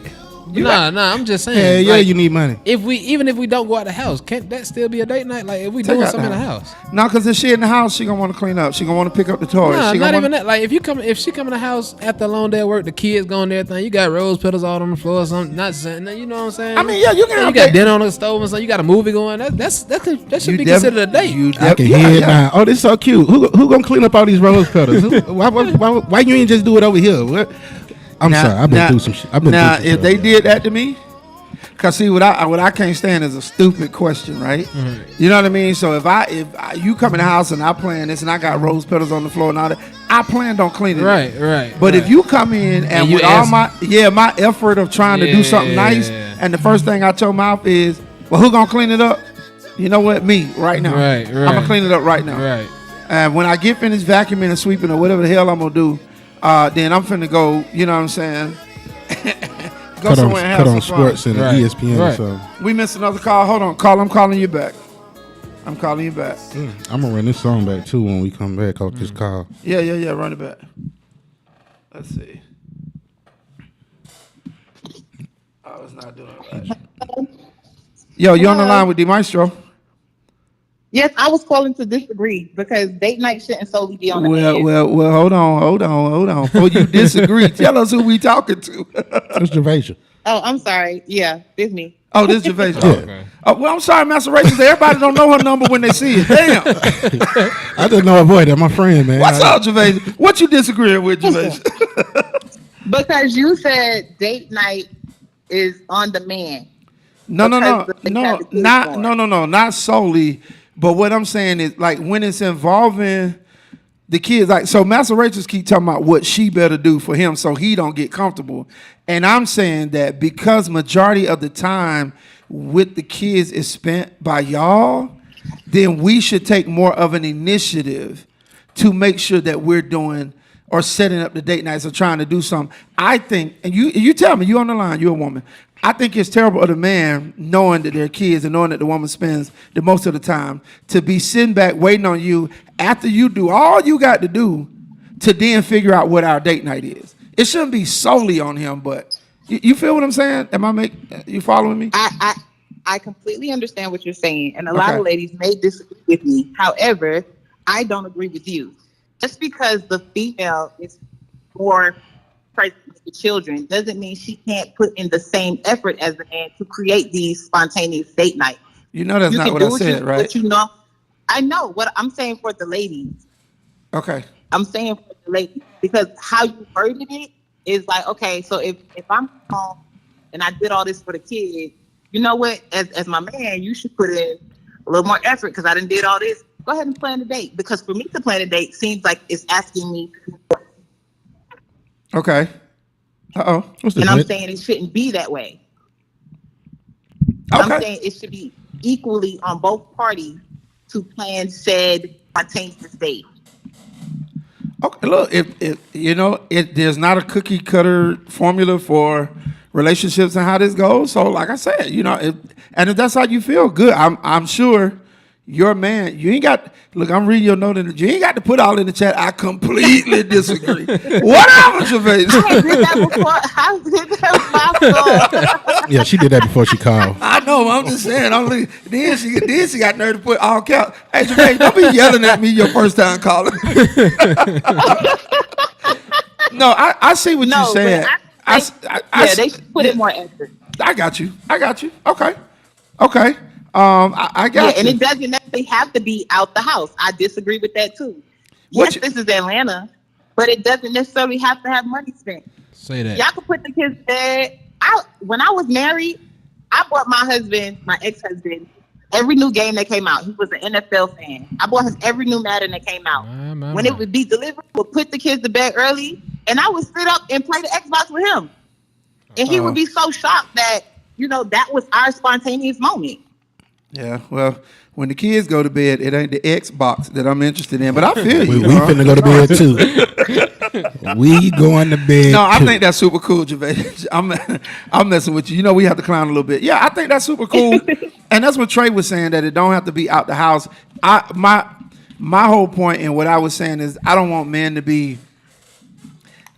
Nah, I'm just saying. Yeah, you need money. Even if we don't go out the house, can't that still be a date night? Like if we doing something in the house? No, because if she in the house, she gonna want to clean up. She gonna want to pick up the toys. Nah, not even that. Like if she come in the house after a long day at work, the kids going there, everything. You got rose petals all on the floor or something. Not saying, you know what I'm saying? I mean, yeah, you can. You got dinner on the stove and something. You got a movie going. That should be considered a date. I can hear it now. Oh, this is so cute. Who gonna clean up all these rose petals? Why you ain't just do it over here? I'm sorry. I've been through some shit. If they did that to me. Cause see what I can't stand is a stupid question, right? Mm-hmm. You know what I mean? So if you come in the house and I plan this and I got rose petals on the floor and all that, I plan on cleaning it. Right. But if you come in and with all my effort of trying to do something nice, and the first thing out your mouth is, well, who gonna clean it up? You know what? Me right now. Right. I'm gonna clean it up right now. Right. And when I get finished vacuuming and sweeping or whatever the hell I'm gonna do, then I'm finna go. You know what I'm saying? Go somewhere and have cut on sports and ESPN. Right. So we missed another call. Hold on, call. I'm calling you back. I'm calling you back. I'm gonna run this song back too when we come back off this call. Yeah. Run it back. Let's see. Oh, it's not doing it right. Yo, you on the Hello. line with D Maestro? Yes, I was calling to disagree because date night shouldn't solely be on the Well, man. well, well. Hold on. Before you disagree, tell us who we talking to. It's Javasia. Oh, I'm sorry. Yeah, it's me. Oh, this is Javasia. Yeah. Okay. Well, I'm sorry, Master Racist. Everybody don't know her number when they see it. Damn. I just know her boy. That's my friend, man. What's up, Javasia? What you disagreeing with, Javasia? Because you said date night is on the man. No, Because they have the kids not solely. But what I'm saying is, like, when it's involving the kids, like, so Master Rachel's keep talking about what she better do for him so he don't get comfortable. And I'm saying that because majority of the time with the kids is spent by y'all, then we should take more of an initiative to make sure that we're doing or setting up the date nights or trying to do something. I think, and you tell me, you on the line, you're a woman. I think it's terrible of the man knowing that they're kids and knowing that the woman spends the most of the time to be sitting back waiting on you after you do all you got to do to then figure out what our date night is. It shouldn't be solely on him, but you feel what I'm saying? You following me? I completely understand what you're saying, and a lot of ladies may disagree with me. However, I don't agree with you. Just because the female is more present with the children doesn't mean she can't put in the same effort as the man to create these spontaneous date nights. You know that's not what I said, right? But you know, I know what I'm saying for the ladies. Okay. I'm saying for the ladies because how you worded it is like, okay, so if I'm home and I did all this for the kid, you know what? As my man, you should put in a little more effort because I done did all this. Go ahead and plan a date because for me to plan a date seems like it's asking me. Okay. Uh-oh. And I'm saying it shouldn't be that way. Okay. I'm saying it should be equally on both parties to plan said spontaneous date. Okay, look, if there's not a cookie cutter formula for relationships and how this goes. So, like I said, and if that's how you feel, good. I'm sure your man. You ain't got. Look, I'm reading your note, and you ain't got to put all in the chat. I completely disagree. Whatever, Gervais. I did that before. I did that before. Yeah, she did that before she called. I know. I'm just saying. Then she got nerve to put all caps. Hey, Gervais, don't be yelling at me your first time calling. No, I see what you're saying. They should put in more effort. I got you. Okay. I got you. And it doesn't necessarily have to be out the house. I disagree with that too. This is Atlanta, but it doesn't necessarily have to have money spent. Say that. Y'all can put the kids to bed. When I was married, I bought my ex-husband, every new game that came out. He was an NFL fan. I bought him every new Madden that came out. When it would be delivered, we'll put the kids to bed early, and I would sit up and play the Xbox with him. And he would be so shocked that, that was our spontaneous moment. Yeah, well, when the kids go to bed, it ain't the Xbox that I'm interested in, but I feel you. We finna go to bed too. We going to bed. No, I think that's super cool, Gervais. I'm messing with you. We have to clown a little bit. Yeah, I think that's super cool, and that's what Trey was saying, that it don't have to be out the house. My whole point and what I was saying is I don't want men to be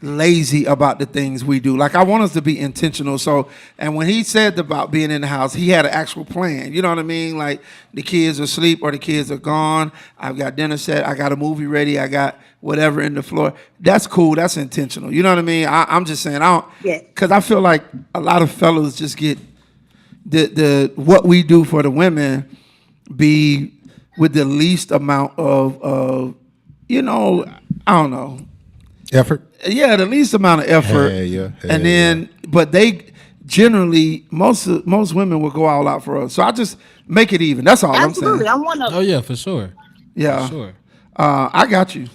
lazy about the things we do. Like, I want us to be intentional. So, and when he said about being in the house, he had an actual plan. You know what I mean? Like, the kids are asleep or the kids are gone. I've got dinner set. I got a movie ready. I got whatever in the floor. That's cool. That's intentional. You know what I mean? I'm just saying, because I feel like a lot of fellas just get the what we do for the women be with the least amount of I don't know. Effort. Yeah, the least amount of effort. And then, but they generally, most women will go all out for us. So I just make it even. That's all Absolutely. I'm saying. Oh yeah, for sure. Yeah, for sure. I got you.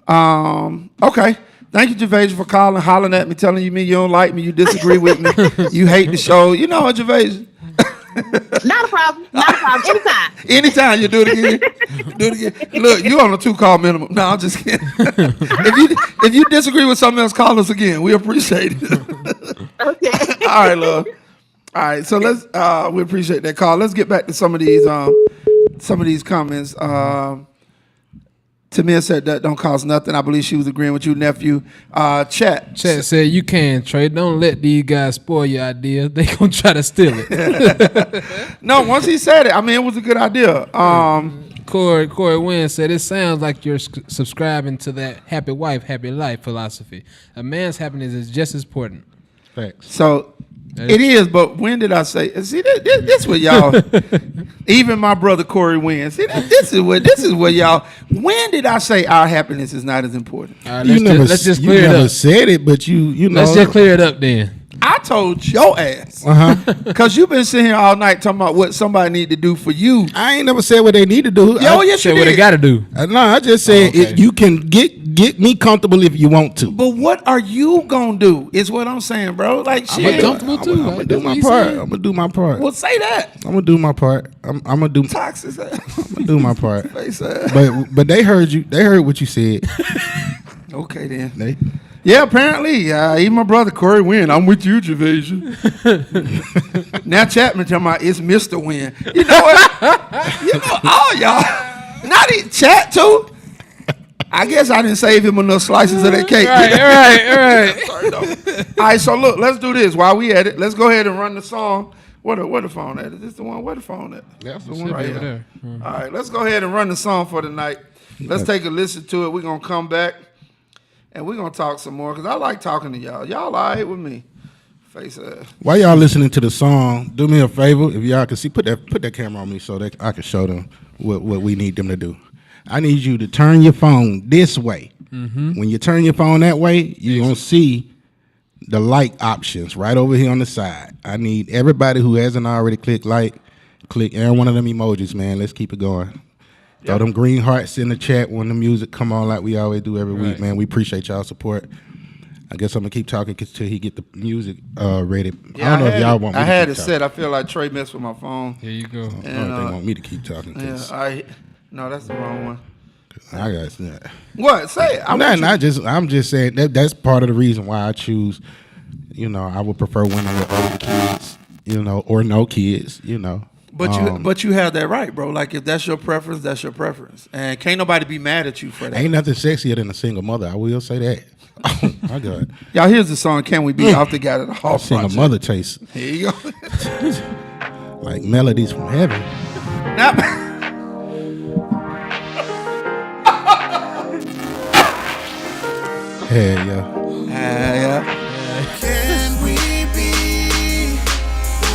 Okay. Thank you, Gervais, for calling, hollering at me, telling me you don't like me, you disagree with me, you hate the show. You know what, Gervais? Not a problem. Anytime. Anytime you do it again. Look, you on a 2-call minimum. No, I'm just kidding. If you disagree with something else, call us again. We appreciate it. Okay. All right, love. All right, so let's we appreciate that call. Let's get back to some of these comments. Tamia said that don't cost nothing. I believe she was agreeing with you, nephew. Chat said you can, Trey. Don't let these guys spoil your idea. They gonna try to steal it. No, once he said it, I mean, it was a good idea. Corey Wynn said, it sounds like you're subscribing to that happy wife, happy life philosophy. A man's happiness is just as important. Thanks. So it is, but when did I say? See, this what y'all. Even my brother Corey Wynn. See, this is what y'all. When did I say our happiness is not as important? Let's just clear it up. You never said it, but you know. Let's just clear it up then. I told your ass. Because you've been sitting here all night talking about what somebody need to do for you. I ain't never said what they need to do. Yes, you what they got to do. No, I just said you can get me comfortable if you want to. But what are you going to do is what I'm saying, bro. Like, shit. I'm comfortable too. I'm going to do my part. I'm going to do my part. Well, say that. I'm going to do my part. I'm going to do Toxic. I'm going to do my part. Face But they heard you. They heard what you said. Okay, then. Yeah, apparently. Even my brother, Corey Wynn. I'm with you, Javasia. Now Chapman talking about it's Mr. Wynn. You know what? You know, all y'all. Not he chat too. I guess I didn't save him enough slices of that cake. Right. All right, so look, let's do this while we at it. Let's go ahead and run the song. Where the phone at? Is this the one? Where the phone at? That's the one right here. All right, let's go ahead and run the song for the night. Let's take a listen to it. We're going to come back. And we're going to talk some more because I like talking to y'all. Y'all all right with me? Face ass. While y'all listening to the song, do me a favor. If y'all can see, put that camera on me so that I can show them what we need them to do. I need you to turn your phone this way. Mm-hmm. When you turn your phone that way, you're going to see the like options right over here on the side. I need everybody who hasn't already clicked like, click every one of them emojis, man. Let's keep it going. Throw them green hearts in the chat when the music come on like we always do every week, man. We appreciate y'all support. I guess I'm going to keep talking until he get the music ready. Yeah, I don't know if y'all want me to I had it talking. set. I feel like Trey messed with my phone. Here you go. And, they want me to keep talking. No, that's the wrong one. I got that. What? Say it. I'm just saying that's part of the reason why I choose, I would prefer women with older kids, or no kids, But you have that right, bro. Like, if that's your preference, that's your preference. And can't nobody be mad at you for that. Ain't nothing sexier than a single mother. I will say that. Oh, my God. Y'all, here's the song, Can We Be Off the Guy at the Hall Single mother taste. Here you go. Like melodies from heaven. Hell yeah. Can we be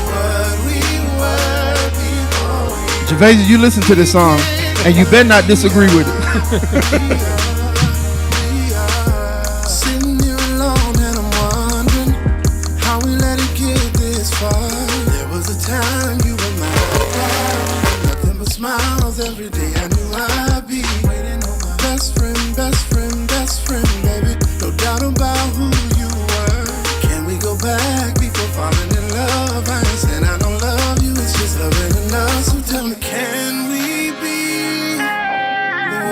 what we were before? Javasia, you listen to this song, and you better not disagree with it. Sitting here alone and I'm wondering how we let it get this far. There was a time you were mine, nothing but smiles every day. I knew I'd be waiting on my best friend, baby. No doubt about who you were. Can we go back before falling in love? I ain't saying I don't love you, it's just loving enough. So tell me, can we be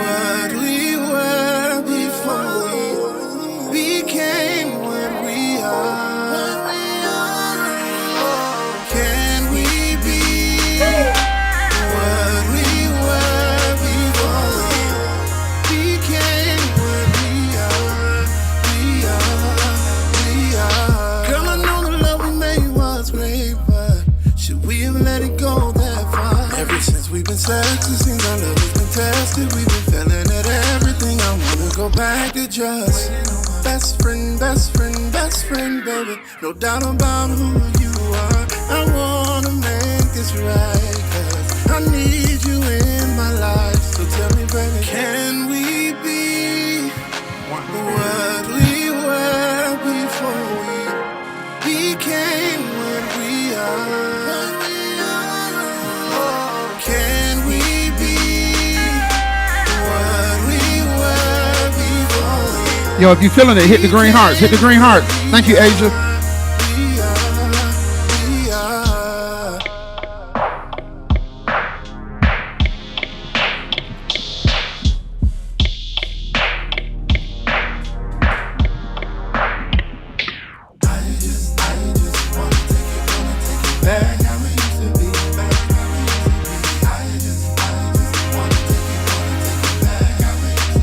what we were before we became what we are? Can we be what we were before we became what we are? We are. Girl, I know the love we made was great, but should we have let it go that far? Ever since we've been sexy, since our love has been tested, we've been feeling at everything. I wanna go back to just best friend, baby. No doubt about who you are. I wanna make this right, 'cause I need you in my life. So tell me, baby, can we be what we were before we became what we are? Can we be what we were before? Yo, if you feeling it, hit the green hearts. Hit the green hearts. Thank you, Asia. We are. I just wanna take it back how we used to be. Back how we used to be. I just wanna take it back how we used to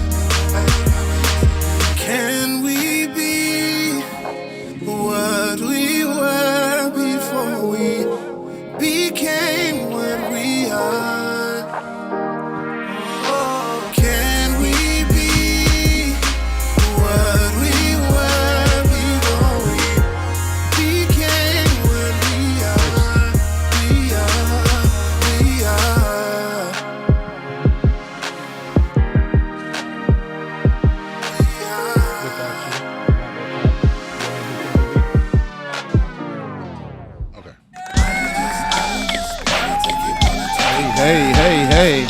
Hey.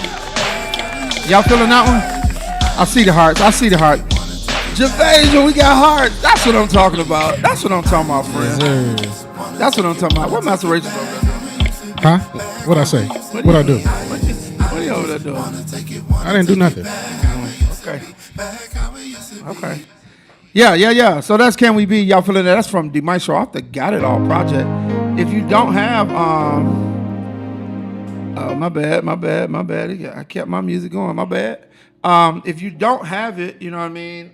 Y'all feeling that one? I see the hearts. Javasia, we got hearts. That's what I'm talking about. Friend. That's what I'm talking about. What Master Rachel? Huh? What'd I say? What'd I do? What are you over there doing? I didn't do nothing. Okay. Yeah. So that's Can We Be? Y'all feeling that? That's from DeMaestro off the Got It All project. If you don't have, my bad. I kept my music going. My bad. If you don't have it, you know what I mean?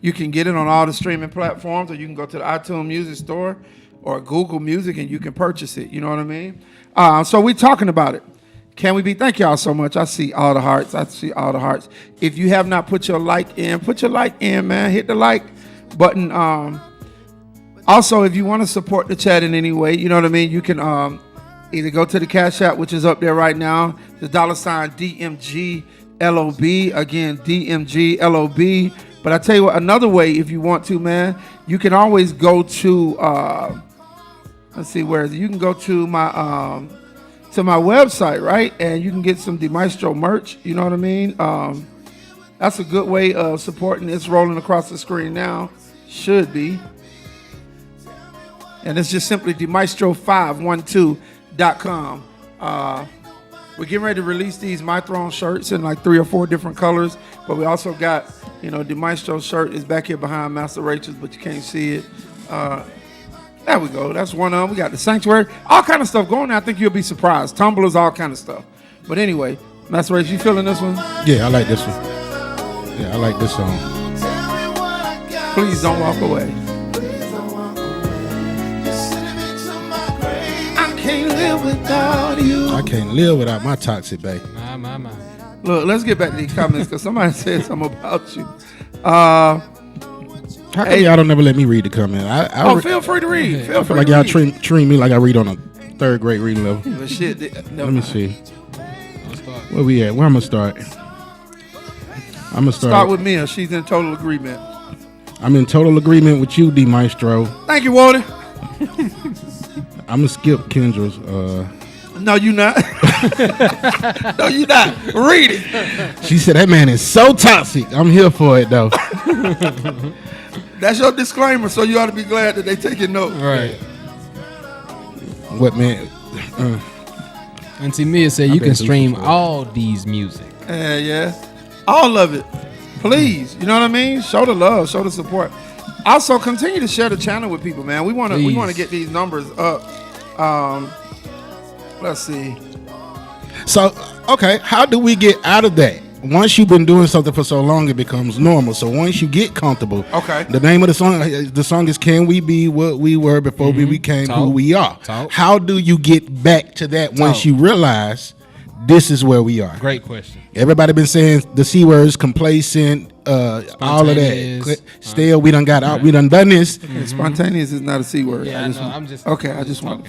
You can get it on all the streaming platforms, or you can go to the iTunes Music Store or Google Music and you can purchase it. You know what I mean? So we're talking about it. Can We Be? Thank y'all so much. I see all the hearts. If you have not put your like in, man. Hit the like button. Also, if you want to support the chat in any way, you know what I mean? You can either go to the Cash App, which is up there right now, the $DMGLOB. Again, DMGLOB. But I tell you what, another way, if you want to, man, you can always go to, let's see, where is it? You can go to my website, right? And you can get some DeMaestro merch. You know what I mean? That's a good way of supporting. It's rolling across the screen now. Should be. And it's just simply DeMaestro512.com. We're getting ready to release these My Throne shirts in like 3 or 4 different colors. But we also got, DeMaestro shirt is back here behind Master Rachel's, but you can't see it. There we go. That's one of them. We got the Sanctuary. All kind of stuff going on. I think you'll be surprised. Tumblers, all kind of stuff. But anyway, Master Rachel, you feeling this one? Yeah, I like this one. Yeah, I like this song. Please don't walk away. I can't live without you. I can't live without my toxic babe. My. Look, let's get back to these comments because somebody said something about you. How come y'all don't never let me read the comment? Feel free to read. I feel like y'all treat me like I read on a 3rd grade reading level. But shit, let me see. Where we at? Where I'm gonna start? Start with Mia. She's in total agreement. I'm in total agreement with you, DeMaestro. Thank you, Walter. I'm gonna skip Kendra's. No, you not. No, you not. Read it. She said that man is so toxic. I'm here for it though. That's your disclaimer, so you ought to be glad that they taking note. Right. What, man? Auntie Mia said you can stream all these music. Yeah. All of it. Please. You know what I mean? Show the love. Show the support. Also, continue to share the channel with people, man. We want to get these numbers up. Let's see. So, okay, how do we get out of that? Once you've been doing something for so long, it becomes normal. So once you get comfortable, okay. The name of the song is "Can We Be What We Were Before We Became Who We Are." How do you get back to that once you realize this is where we are? Great question. Everybody been saying the C words, complacent, all of that. Still, we done got out. We done this. Mm-hmm. Spontaneous is not a C word. Yeah, I just want.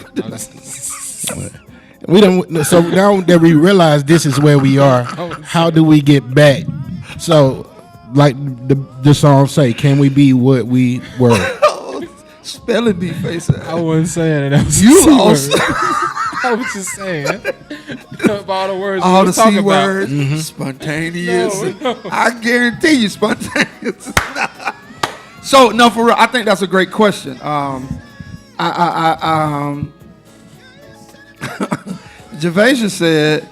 We don't. So now that we realize this is where we are, how do we get back? So, like the song say, "Can we be what we were?" Spelling bee face. I wasn't saying it. You lost. I was just saying. All the words. All the C words. Mm-hmm. Spontaneous. No. I guarantee you, spontaneous. So no, for real, I think that's a great question. Javasia said,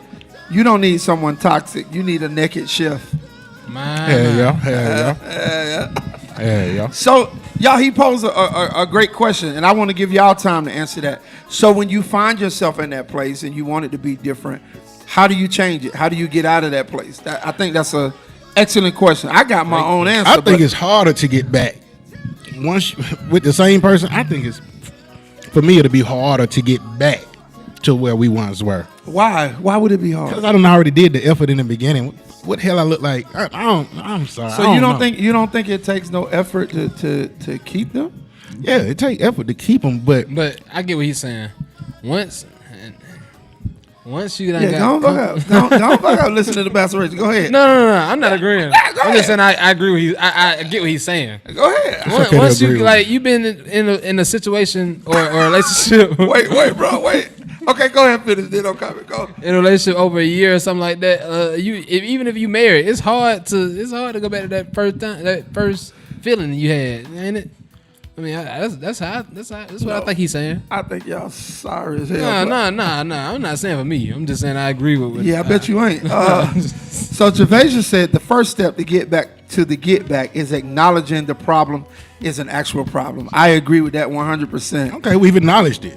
"You don't need someone toxic. You need a naked chef." Yeah. So, y'all, he posed a great question, and I want to give y'all time to answer that. So, when you find yourself in that place and you want it to be different, how do you change it? How do you get out of that place? I think that's a excellent question. I got my own answer. I think it's harder to get back once with the same person. I think it's for me it'll be harder to get back to where we once were. Why? Why would it be hard? Because I done already did the effort in the beginning. What the hell I look like? I'm sorry. So you don't think it takes no effort to keep them? Yeah, it takes effort to keep them, but I get what he's saying. Once you done don't fuck out. Listen to the Master Rachel. Go ahead. No. I'm not agreeing. I'm just saying I agree with I get what he's saying. Go ahead. Once you you've been in a situation or a relationship. Wait, bro. Wait. Okay, go ahead and finish. Then don't comment. Go. In a relationship over a year or something like that, even if you married, it's hard to go back to that first feeling you had, ain't it? I mean, that's what I think he's saying. I think y'all sorry as hell. Nah. I'm not saying for me. I'm just saying I agree with. Yeah, I bet you ain't. So Javasia said the first step to get back is acknowledging the problem is an actual problem. I agree with that 100%. Okay, we've acknowledged it.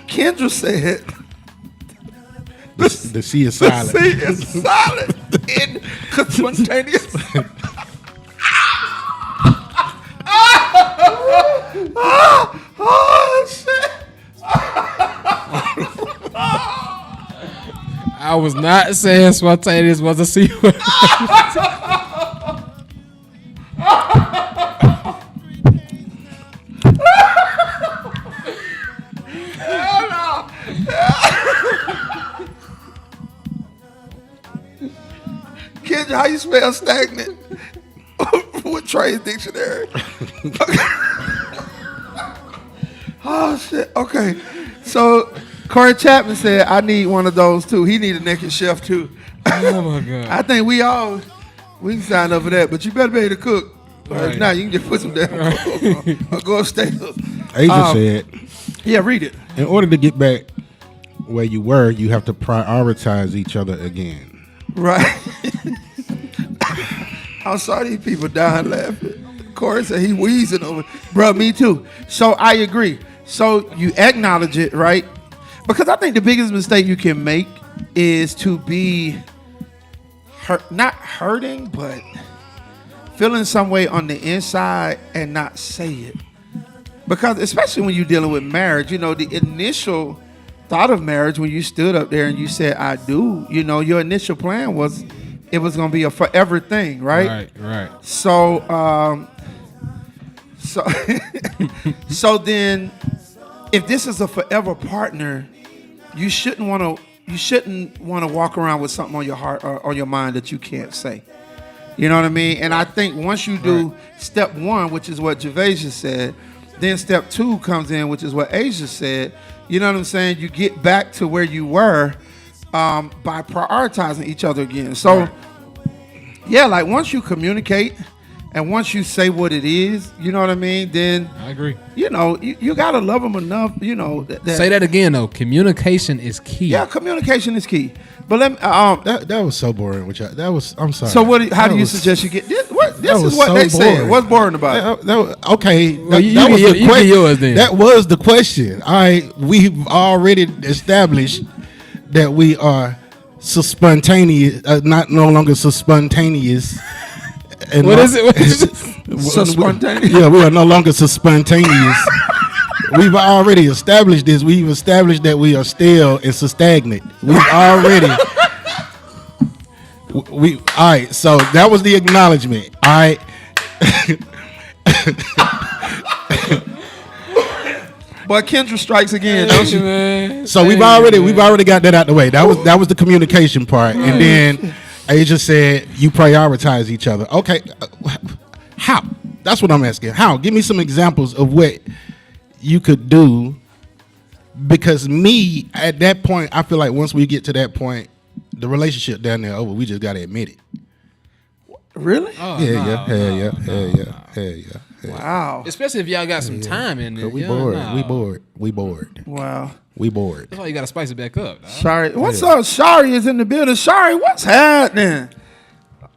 Kendra said the sea is silent. The sea is silent in spontaneous. Oh shit! I was not saying spontaneous was a C word. Kendra, how you spell stagnant? With Trey's dictionary. Oh shit. Okay. So Corey Chapman said, I need one of those too. He need a naked chef too. Oh my god. I think we can sign up for that, but you better be able to cook. Right. Now you can just put some down or go upstairs. Asia said, yeah, read it. In order to get back where you were, you have to prioritize each other again. Right. I'm sorry these people dying laughing. Corey said he wheezing over. Bro, me too. So I agree. So you acknowledge it, right? Because I think the biggest mistake you can make is to be not hurting, but feeling some way on the inside and not say it. Because especially when you're dealing with marriage, the initial thought of marriage, when you stood up there and you said, I do, your initial plan was it was going to be a forever thing, right? Right. So, so then if this is a forever partner, you shouldn't want to walk around with something on your heart or on your mind that you can't say. You know what I mean? And I think once you do step one, which is what Javasia said, then step two comes in, which is what Asia said. You know what I'm saying? You get back to where you were by prioritizing each other again. So, yeah, like once you communicate and once you say what it is, you know what I mean? Then I agree. You gotta love them enough. Say that again though. Communication is key. Yeah, communication is key. But let me. That was so boring. I'm sorry. So how do you suggest you get this? This is what they said. What's boring about it? Okay. Well, you was the question. Yours then. That was the question. We've already established that we are spontaneous, no longer spontaneous. And what is it? Spontaneous? Yeah, we are no longer spontaneous. We've already established this. We've established that we are stale and stagnant. We've already. All right. So that was the acknowledgement. All right. But Kendra strikes again, don't you? Man. So we've already got that out the way. That was the communication part, and then Asia said you prioritize each other. Okay, how? That's what I'm asking. How? Give me some examples of what you could do. Because me, at that point, I feel like once we get to that point, the relationship down there over. We just gotta admit it. Really? Oh, Hell yeah. Wow. Especially if y'all got some time in there. We bored. Wow. We bored. That's why you gotta spice it back up. Dog. Shari, what's up? Shari is in the building. Shari, what's happening?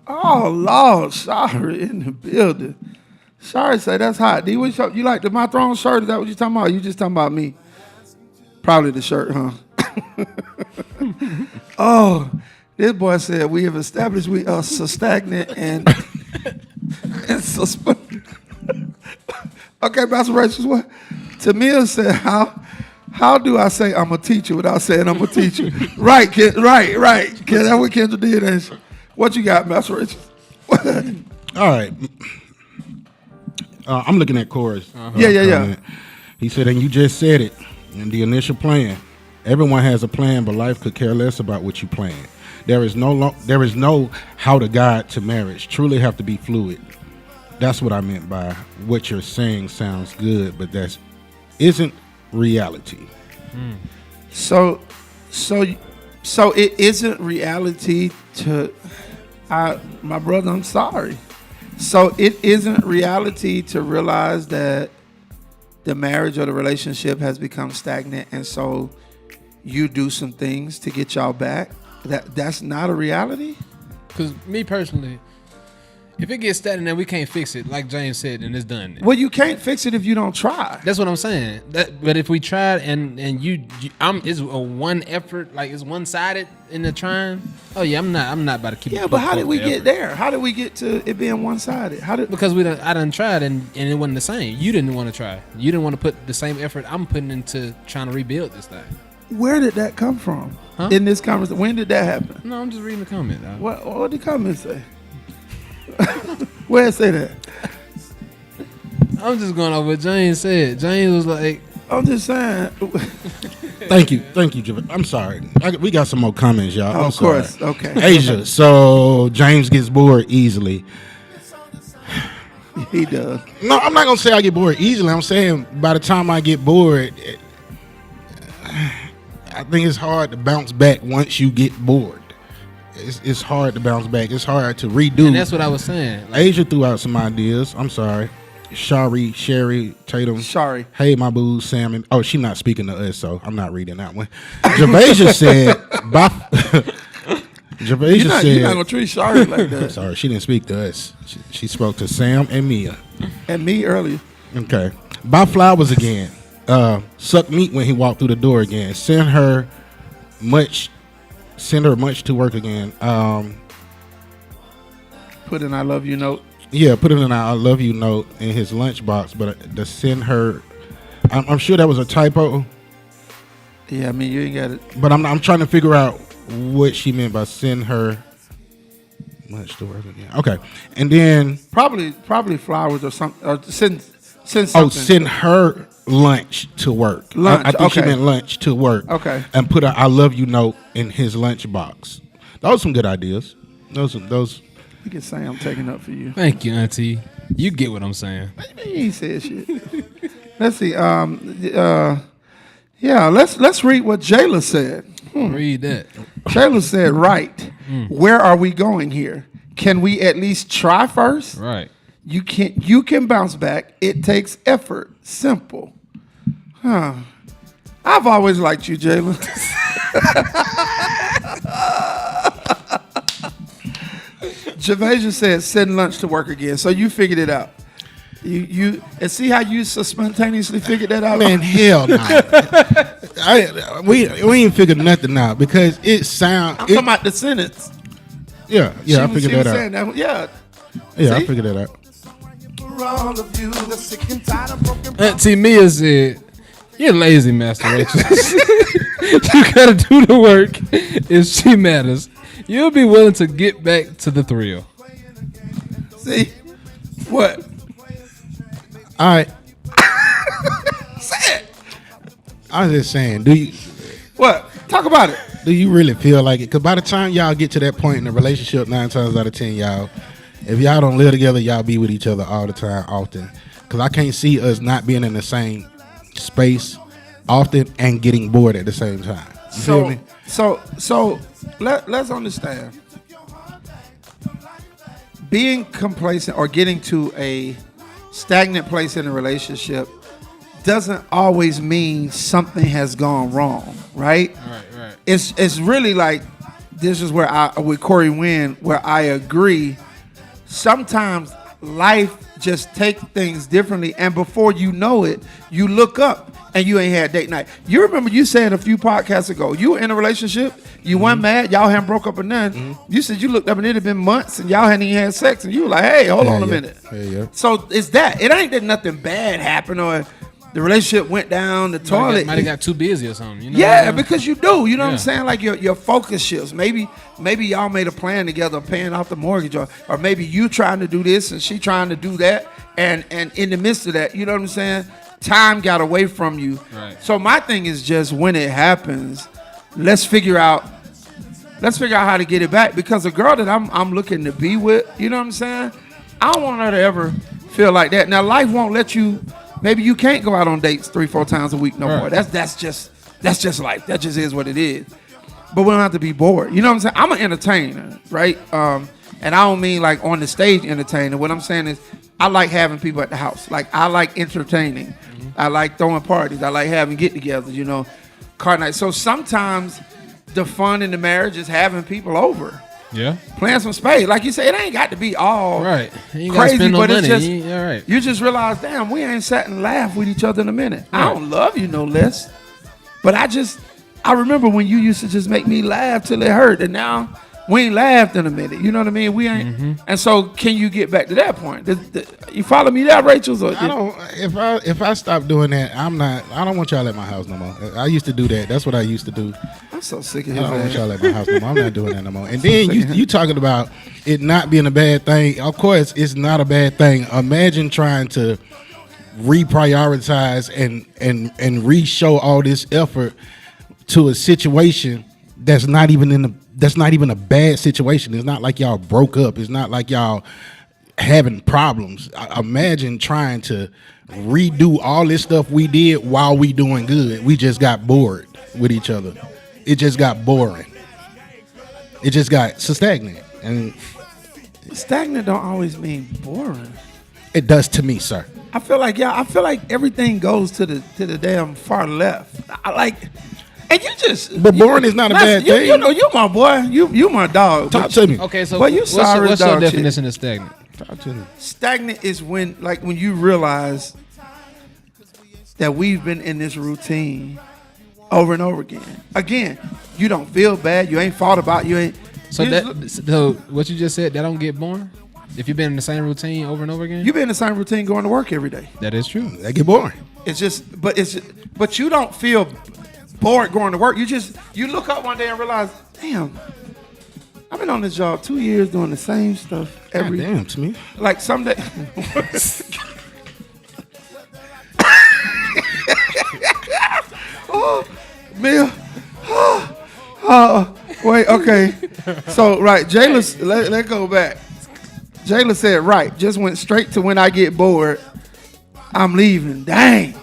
Oh Lord, Shari in the building. Shari say that's hot. D, you like the My Throne shirt? Is that what you talking about? You just talking about me? Probably the shirt, huh? Oh, this boy said we have established we are so stagnant and suspended. Okay, Pastor Rachel, what? Tamia said, how do I say I'm a teacher without saying I'm a teacher? Right, kid, right. Kid, that's what Kendra did. And what you got, Pastor Rachel? All right. I'm looking at Corey's. Yeah. He said, and you just said it in the initial plan. Everyone has a plan, but life could care less about what you plan. There is no how to guide to marriage. Truly have to be fluid. That's what I meant by what you're saying sounds good, but that isn't reality. So it isn't reality to, my brother. I'm sorry. So it isn't reality to realize that the marriage or the relationship has become stagnant, and so you do some things to get y'all back. That's not a reality. Because me personally, if it gets stagnant and we can't fix it, like James said, then it's done. Well, you can't fix it if you don't try. That's what I'm saying. But if we tried and it's a one effort, like it's one sided in the trying. Oh yeah, I'm not about to keep. Yeah, but how did we get there? How did we get to it being one sided? Because I done tried and it wasn't the same. You didn't want to try. You didn't want to put the same effort I'm putting into trying to rebuild this thing. Where did that come from? Huh? In this conversation, when did that happen? No, I'm just reading the comment. Dog. What did the comment say? Where it say that? I'm just going over what James said. James was like, I'm just saying. Thank you, Javon. I'm sorry. We got some more comments, y'all. Oh, of course. Okay. Asia. So James gets bored easily. He does. No, I'm not gonna say I get bored easily. I'm saying by the time I get bored, I think it's hard to bounce back once you get bored. It's hard to bounce back. It's hard to redo. And that's what I was saying. Asia threw out some ideas. I'm sorry. Sherry, Tatum. Sorry. Hey, my boo, Sam. And, oh, she's not speaking to us, so I'm not reading that one. Javasia said, You're not going to treat Shari like that. Sorry, she didn't speak to us. She spoke to Sam and Mia. And me earlier. Okay. Buy flowers again. Suck meat when he walked through the door again. Send her much to work again. Put in I love you note. Yeah, put in an I love you note in his lunchbox, but to send her, I'm sure that was a typo. Yeah, I mean you ain't got it. But I'm trying to figure out what she meant by send her much to work again. Okay, and then probably flowers or something. Or send something. Oh, send her lunch to work. Lunch. I think she meant lunch to work. Okay. And put a I love you note in his lunchbox. Those are some good ideas. Those. You can say I'm taking up for you. Thank you, Auntie. You get what I'm saying. He ain't said shit. Let's see. Yeah. Let's read what Jayla said. Read that. Jayla said, "Right. Where are we going here? Can we at least try first? Right. You can bounce back. It takes effort. Simple. Huh. I've always liked you, Jayla." Javasia said, "Send lunch to work again." So you figured it out. You and see how you so spontaneously figured that out. Man, hell no. We ain't figured nothing out because it sounds. I'm talking about the sentence. Yeah, I figured that out. Yeah, I figured that out. Auntie Mia said, "You're lazy, Master Waitress. You gotta do the work if she matters. You'll be willing to get back to the thrill." See? What? All right. Say it. I was just saying, do you... What? Talk about it. Do you really feel like it? Because by the time y'all get to that point in the relationship, 9 times out of 10, y'all, if y'all don't live together, y'all be with each other all the time, often. Because I can't see us not being in the same space often and getting bored at the same time. You feel me? So let's understand. Being complacent or getting to a stagnant place in a relationship doesn't always mean something has gone wrong, right? Right. It's really like, this is where with Corey Wynn, where I agree. Sometimes life just takes things differently, and before you know it, you look up and you ain't had date night. You remember you said a few podcasts ago, you were in a relationship, you weren't mad, y'all hadn't broke up or nothing. You said you looked up and it had been months and y'all hadn't even had sex, and you were like, hey, hold on a minute. Yeah. So it's that. It ain't that nothing bad happened or the relationship went down the toilet. Might have got too busy or something. You know yeah, because you do. You know what I'm saying? Like your focus shifts. Maybe y'all made a plan together, paying off the mortgage, or maybe you trying to do this and she trying to do that, and in the midst of that, you know what I'm saying? Time got away from you. Right. So my thing is just when it happens, let's figure out how to get it back. Because a girl that I'm looking to be with, you know what I'm saying? I don't want her to ever feel like that. Now life won't let you. Maybe you can't go out on dates 3-4 times a week no more. That's just That's just life. That just is what it is. But we don't have to be bored. You know what I'm saying? I'm an entertainer, right? And I don't mean like on the stage entertainer. What I'm saying is I like having people at the house. Like I like entertaining. Mm-hmm. I like throwing parties. I like having get-togethers, you know, card nights. So sometimes the fun in the marriage is having people over. Yeah. Playing some spades. Like you say, it ain't got to be all right. You crazy, no but money. it's just, all right. You just realize, damn, we ain't sat and laughed with each other in a minute. Right. I don't love you no less, but I remember when you used to just make me laugh till it hurt, and now we ain't laughed in a minute. You know what I mean? We ain't. Mm-hmm. And so, can you get back to that point? You follow me there, Rachel? I don't. If I stop doing that, I don't want y'all at my house no more. I used to do that. That's what I used to do. I'm so sick of his I don't want y'all at my house no more. I'm not doing that no more. And then you talking about it not being a bad thing. Of course, it's not a bad thing. Imagine trying to reprioritize and re-show all this effort to a situation that's not even a bad situation. It's not like y'all broke up. It's not like y'all having problems. Imagine trying to redo all this stuff we did while we doing good. We just got bored with each other. It just got boring. It just got stagnant. And stagnant don't always mean boring. It does to me, sir. I feel like everything goes to the damn far left. And you just... But boring is not a bad thing. You know, you my boy. You my dog. Talk to me. Okay, so what's your definition of stagnant? Talk to me. Stagnant is when you realize that we've been in this routine over and over again. Again, you don't feel bad. You ain't thought about. You ain't... So what you just said, that don't get boring? If you've been in the same routine over and over again? You've been in the same routine going to work every day. That is true. That get boring. But you don't feel bored going to work. You look up one day and realize, damn, I've been on this job 2 years doing the same stuff every day. Damn, to me. Like someday. Oh, Mia. Wait, okay. So, right, Jayla, let's go back. Jayla said, right, just went straight to when I get bored, I'm leaving. Dang.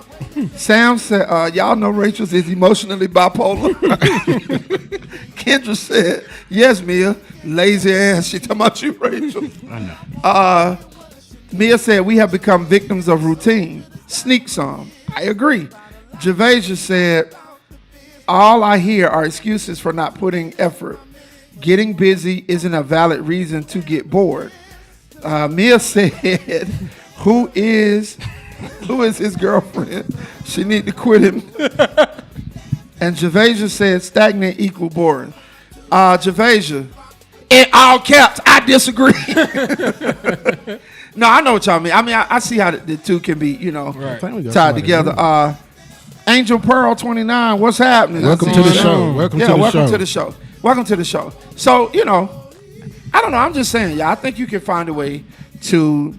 Sam said, y'all know Rachel's is emotionally bipolar. Kendra said, yes, Mia. Lazy ass. She talking about you, Rachel. I know. Mia said, we have become victims of routine. Sneak some. I agree. Javasia said, all I hear are excuses for not putting effort. Getting busy isn't a valid reason to get bored. Mia said, who is his girlfriend? She need to quit him. And Javasia said, stagnant equal boring. Javasia, in all caps, I disagree. No, I know what y'all mean. I mean, I see how the two can be, tied together. Angel Pearl 29, what's happening? Welcome to the show. Welcome to the show. Welcome to the show. So, I don't know. I'm just saying, I think you can find a way to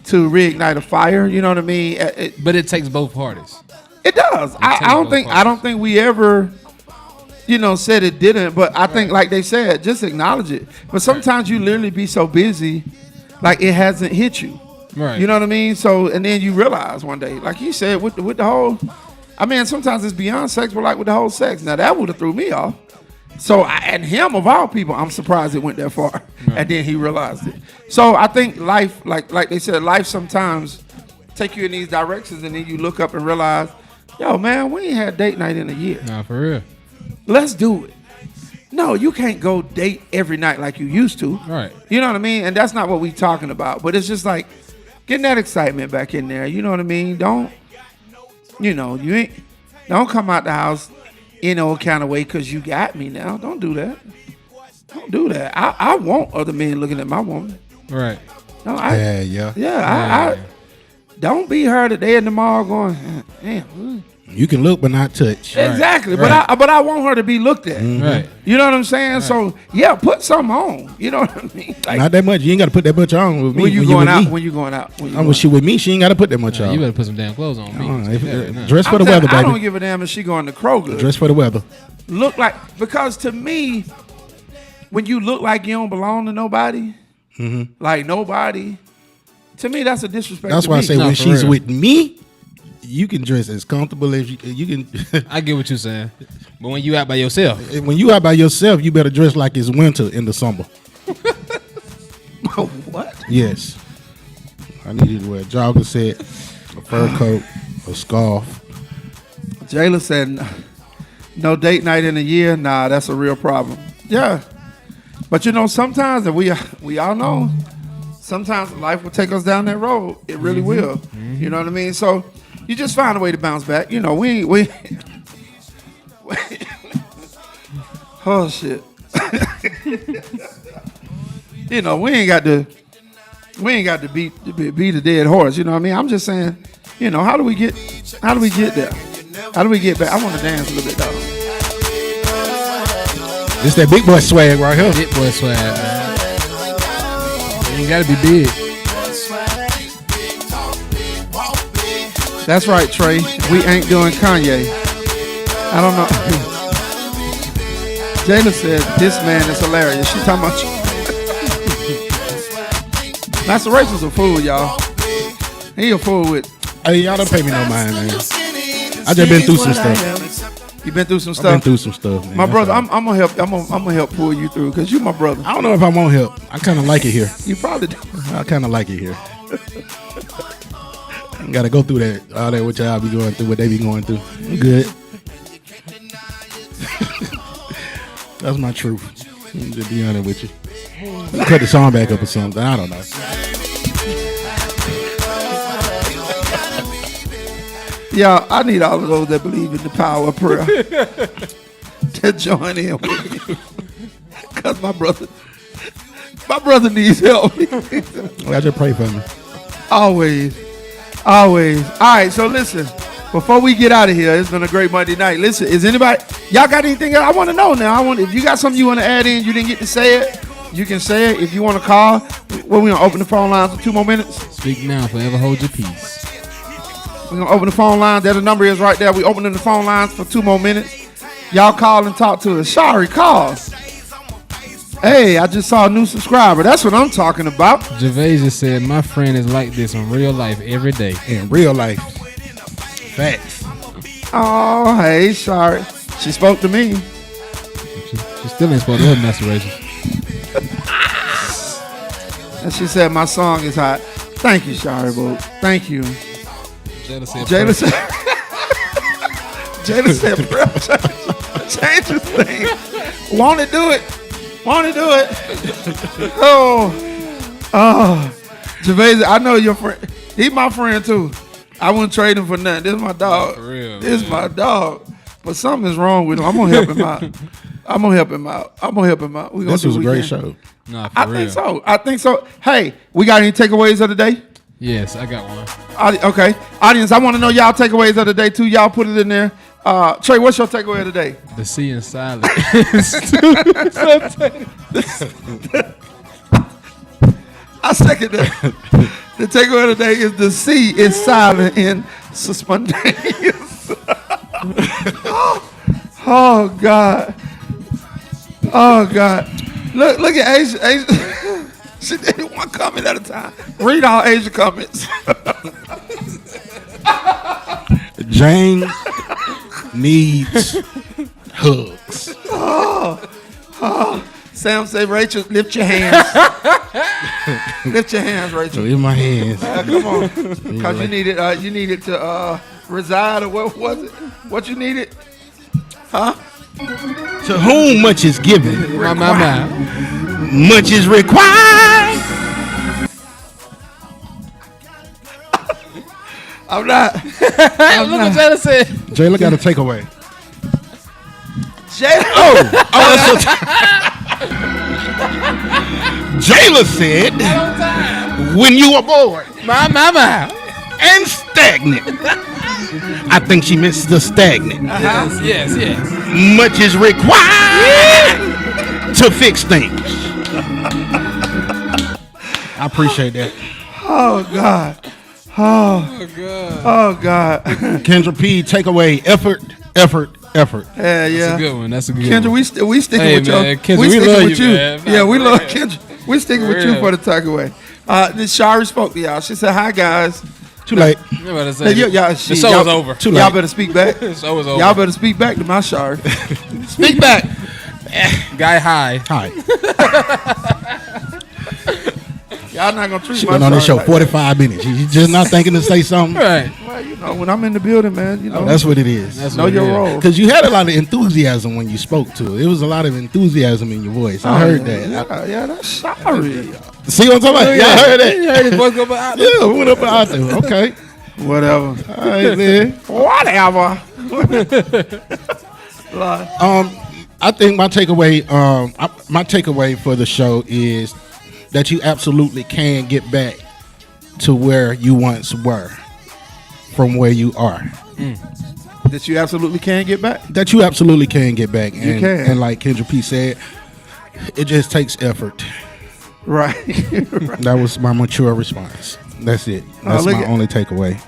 reignite a fire. You know what I mean? But it takes both parties. It does. I don't think we ever, said it didn't. But I think, like they said, just acknowledge it. But sometimes you literally be so busy, like it hasn't hit you. Right. You know what I mean? So, and then you realize one day, like you said, with the whole, sometimes it's beyond sex, but like with the whole sex. Now that would have threw me off. So, and him of all people, I'm surprised it went that far. Right. And then he realized it. So I think life, like they said, life sometimes take you in these directions, and then you look up and realize, yo, man, we ain't had date night in a year. Nah, for real. Let's do it. No, you can't go date every night like you used to. Right. You know what I mean? And that's not what we talking about. But it's just like getting that excitement back in there. You know what I mean? Don't come out the house in no kind of way because you got me now. Don't do that. Don't do that. I want other men looking at my woman. Right. No, I don't be her today in the mall going, damn. You can look but not touch. Exactly. Right. But I want her to be looked at. Mm-hmm. Right. You know what I'm saying? Right. So put something on. You know what I mean? Like, not that much. You ain't got to put that much on with me. When you going out. When she with me, she ain't got to put that much on. You better put some damn clothes on me. Dress for the weather, baby. I don't give a damn if she going to Kroger. Dress for the weather. Look like, because to me, when you look like you don't belong to nobody, like nobody, to me that's a disrespect. That's to why me. I say when she's with me, you can dress as comfortable as you can. I get what you're saying, but when you out by yourself, when you out by yourself, you better dress like it's winter in the summer. What? Yes, I need you to wear a jogger set, a fur coat, a scarf. Jayla said, "No date night in a year. Nah, that's a real problem." Yeah, but you know, sometimes and we all know. Sometimes life will take us down that road. It really will. You know what I mean? So you just find a way to bounce back. You know, we oh shit. You know, we ain't got to beat a dead horse. You know what I mean? I'm just saying, you know, how do we get there? How do we get back? I want to dance a little bit though. This that big boy swag right here. Big boy swag, man. You gotta be big. That's right, Trey. We ain't doing Kanye. I don't know. Jayla said, this man is hilarious. She talking about you. Master Rachel's a fool, y'all. He a fool with. Hey, y'all don't pay me no mind, man. I just been through some stuff. You been through some stuff? I've been through some stuff, man. My brother, I'm gonna help. I'm gonna help pull you through because you my brother. I don't know if I won't help. I kind of like it here. You probably do. I kind of like it here. Got to go through that all that what y'all be going through, what they be going through. I'm good. That's my truth. To be honest with you, cut the song back up or something. I don't know. Yeah, I need all of those that believe in the power of prayer to join in with me. Because my brother needs help. I just pray for me. Always. All right, so listen, before we get out of here, it's been a great Monday night. Listen, is anybody, y'all got anything else? I want to know now. If you got something you want to add in, you didn't get to say it, you can say it. If you want to call, we're going to open the phone lines for 2 more minutes. Speak now, forever hold your peace. We're going to open the phone lines. There the number is right there. We're opening the phone lines for 2 more minutes. Y'all call and talk to us. Sorry, call. Hey, I just saw a new subscriber. That's what I'm talking about. Gervais just said, my friend is like this in real life every day. In real life. Facts. Oh, hey, sorry. She spoke to me. She still ain't supposed to have masturbation. And she said, my song is hot. Thank you, Shari Boat. Thank you. Jayla said, bro, change this thing. Want to do it. Oh, Gervais, I know your friend. He my friend too. I wouldn't trade him for nothing. This is my dog. For real, this is my dog. But something is wrong with him. I'm gonna help him out. We gonna this was a great show. Nah, for real. I think so. Hey, we got any takeaways of the day? Yes, I got one. Okay, audience, I want to know y'all takeaways of the day too. Y'all put it in there. Trey, what's your takeaway of the day? The sea in silence. I second that. The takeaway of the day is the sea is silent and spontaneous. Oh God. Look at Asia. She did one comment at a time. Read all Asia comments. James needs hugs. Sam say, Rachel, lift your hands. Lift your hands, Rachel. In my hands. Come on. Because you needed to reside, or what was it? What you needed? Huh? To whom much is given, much is required. I'm not. Look what Jayla said. Jayla got a takeaway. Jayla said, when you were bored and stagnant. I think she missed the stagnant. Yes. Much is required to fix things. I appreciate that. Oh God. Kendra P, takeaway, effort. Yeah. That's a good one. Kendra, we sticking with man, you. Kendra, we sticking love with you, you. man. Yeah, we love Kendra. We sticking with you for the takeaway. This Shari spoke to y'all. She said, "Hi guys. Too late. The show is over. Too late. Y'all better speak back. The show is over. Y'all better speak back to my Shari. Speak back. Guy, hi. Y'all not gonna treat She my been on this show like 45 minutes. You just not thinking to say something. Right. Well, you know, when I'm in the building, man, you know. That's what it is. Know your role. Because you had a lot of enthusiasm when you spoke to it. It was a lot of enthusiasm in your voice. I heard that. Yeah, that's Shari. See what I'm talking about? Y'all heard that? You heard his voice go out. Yeah, went up out there. Okay. Whatever. All right, man. Whatever. I think my takeaway for the show is that you absolutely can get back to where you once were from where you are. That you absolutely can get back? That you absolutely can get back. You can. And like Kendra P said, it just takes effort. Right. That was my mature response. That's it. That's my only takeaway.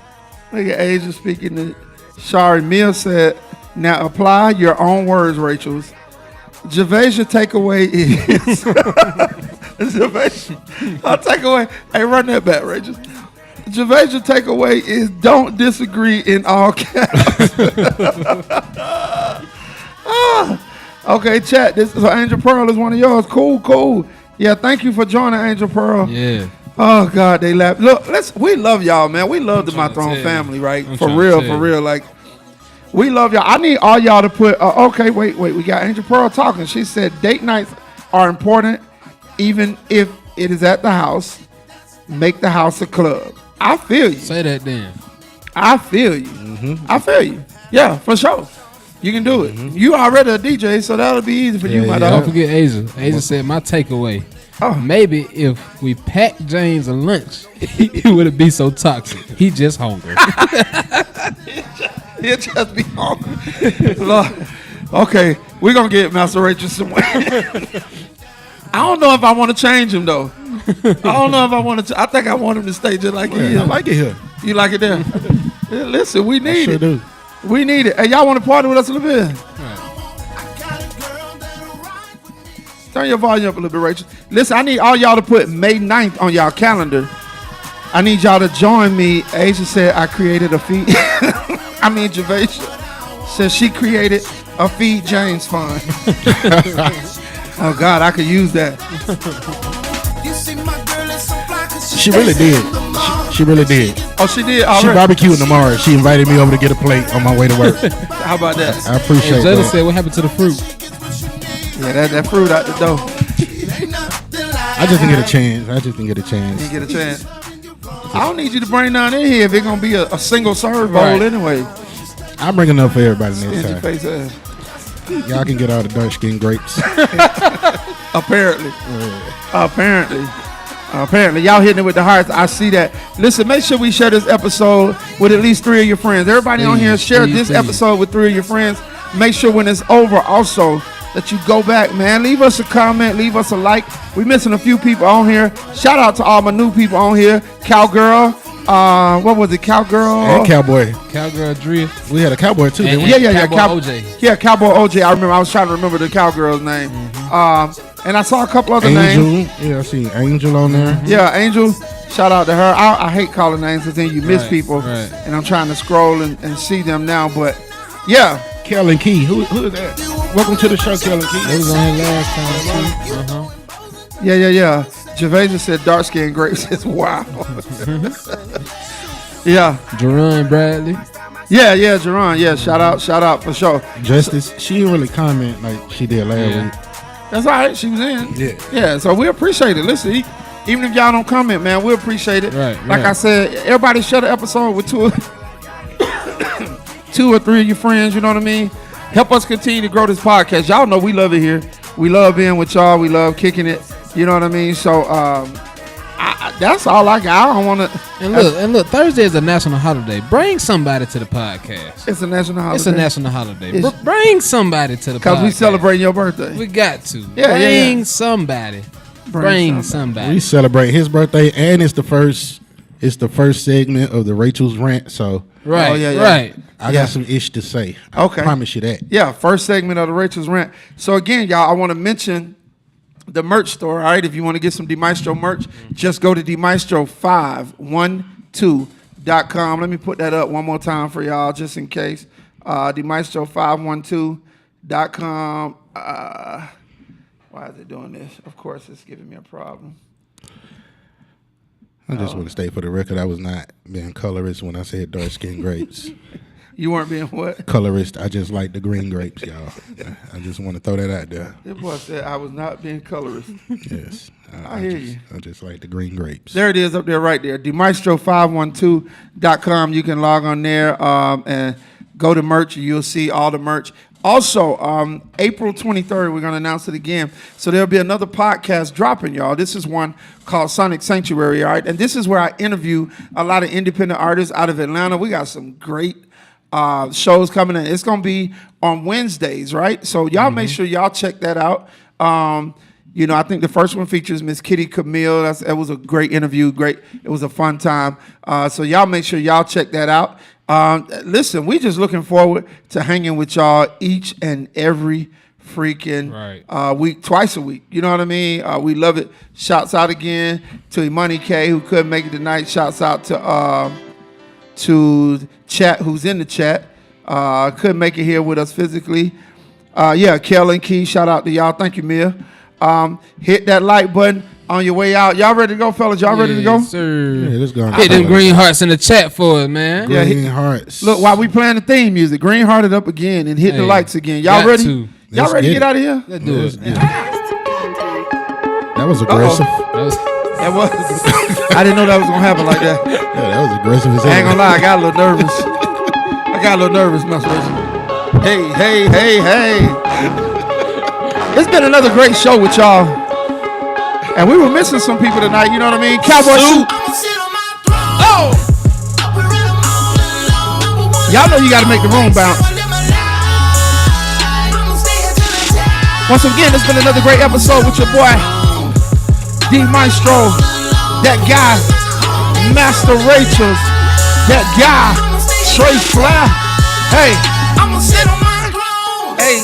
Look at Asia speaking to Shari. Mill said, now apply your own words, Rachel's. Javasia takeaway is Javasia. I'll take away. Hey, run that back, Rachel. Javasia takeaway is don't disagree in all caps. Okay, chat. This is Angel Pearl is one of yours. Cool. Yeah, thank you for joining, Angel Pearl. Yeah. Oh God, they laugh. Look, we love y'all, man. We love the My Throne family, right? For real. Like, we love y'all. I need all y'all to put. Okay, wait. We got Angel Pearl talking. She said date nights are important, even if it is at the house. Make the house a club. I feel you. Say that then. I feel you. Mm-hmm. I feel you. Yeah, for sure. You can do it. Mm-hmm. You already a DJ, so that'll be easy for you, my dog. Don't forget Asia. Asia said my takeaway. Maybe if we packed James a lunch, he wouldn't be so toxic. He just hungry. He'll just be hungry. Lord. Okay, we're going to get Master Rachel somewhere. I don't know if I want to change him, though. I don't know if I want to. I think I want him to stay just like he is. I like it here. You like it there? Yeah, listen, we need it. Do. We need it. Hey, y'all want to party with us a little bit? Right. Turn your volume up a little bit, Rachel. Listen, I need all y'all to put May 9th on y'all calendar. I need y'all to join me. Asia said I created a feed. Javasia said she created a Feed James fund. Oh, God, I could use that. She really did. She really did. Oh, she did She already? barbecued tomorrow. She invited me over to get a plate on my way to work. How about that? I appreciate Jada that. said, what happened to the fruit? Yeah, that fruit out the door. I just didn't get a chance. You get a chance. I don't need you to bring none in here if it's going to be a single serve bowl anyway. I'm bringing up for everybody next Stingy time. face ass. Y'all can get all the dark skinned grapes. Apparently. Apparently. Y'all hitting it with the hearts. I see that. Listen, make sure we share this episode with at least 3 of your friends. Everybody on here, share this episode with 3 of your friends. Make sure when it's over also that you go back, man. Leave us a comment. Leave us a like. We missing a few people on here. Shout out to all my new people on here. Cowgirl. What was it? Cowgirl. And Cowboy. Cowgirl Drea. We had a Cowboy too, didn't we? Yeah. Cowboy OJ. Yeah, Cowboy OJ. I remember. I was trying to remember the cowgirl's name. And I saw a couple other names. Yeah, I see Angel on there. Yeah, Angel. Shout out to her. I hate calling names because then you miss people. Right. And I'm trying to scroll and see them now. But yeah. Kellen Key. Who is that? Welcome to the show, Kellen Key. They was on here last time too. Yeah. Javasia said dark skin grapes is wild. Yeah. Jerron Bradley. Yeah, Jerron. Yeah, shout out for sure. Justice, she didn't really comment like she did last week. That's all right. She was in. Yeah. Yeah, so we appreciate it. Listen, even if y'all don't comment, man, we appreciate it. Right. Like I said, everybody share the episode with 2 or 3 of your friends, you know what I mean? Help us continue to grow this podcast. Y'all know we love it here. We love being with y'all. We love kicking it. You know what I mean? So that's all I got. I don't want to. And look, Thursday is a national holiday. Bring somebody to the podcast. It's a national holiday. It's a national holiday. Bring somebody to the podcast. Because we celebrating your birthday. We got to. Yeah, Bring somebody. Bring somebody. We celebrate his birthday, and it's the first segment of the Rachel's rant. So Right. I got some ish to say. Okay. I promise you that. Yeah, first segment of the Rachel's rant. So again, y'all, I want to mention the merch store. All right, if you want to get some DeMaestro merch, just go to DeMaestro512 dmglob.com. Let me put that up one more time for y'all, just in case. dmaestro512.com. Why is it doing this? Of course, it's giving me a problem. I just want to state for the record, I was not being colorist when I said dark skinned grapes. You weren't being what? Colorist. I just like the green grapes, y'all. I just want to throw that out there. It was said I was not being colorist. Yes. I hear you. I just like the green grapes. There it is up there right there. dmaestro512.com. You can log on there and go to merch. You'll see all the merch. Also, April 23rd, we're going to announce it again. So there'll be another podcast dropping, y'all. This is one called Sonic Sanctuary, all right? And this is where I interview a lot of independent artists out of Atlanta. We got some great shows coming in. It's going to be on Wednesdays, right? So y'all make sure y'all check that out. You know, I think the first one features Miss Kitty Camille. That was a great interview. It was a fun time. So y'all make sure y'all check that out. Listen, we just looking forward to hanging with y'all each and every freaking week, twice a week. You know what I mean? We love it. Shouts out again to Imani K, who couldn't make it tonight. Shouts out to Chat, who's in the chat. Couldn't make it here with us physically. Kel and Key, shout out to y'all. Thank you, Mia. Hit that like button on your way out. Y'all ready to go, fellas? Y'all ready to go? Sir. Yeah, let's go. Hit them green hearts in the chat for us, man. Green hearts. Look, while we playing the theme music, green hearted up again and hit the lights again. Y'all ready? Y'all ready to get out of here? Let's do it. That was aggressive. That was. I didn't know that was gonna happen like that. Yeah, that was aggressive as hell. I ain't gonna lie, I got a little nervous. My special. Hey. It's been another great show with y'all. And we were missing some people tonight, you know what I mean? Cowboy Soup. Oh! Y'all know you gotta make the room bounce. Once again, it's been another great episode with your boy, D Maestro, that guy, Master Rachel's, that guy, Trey Flair. Hey. I'ma sit on my throne. Hey.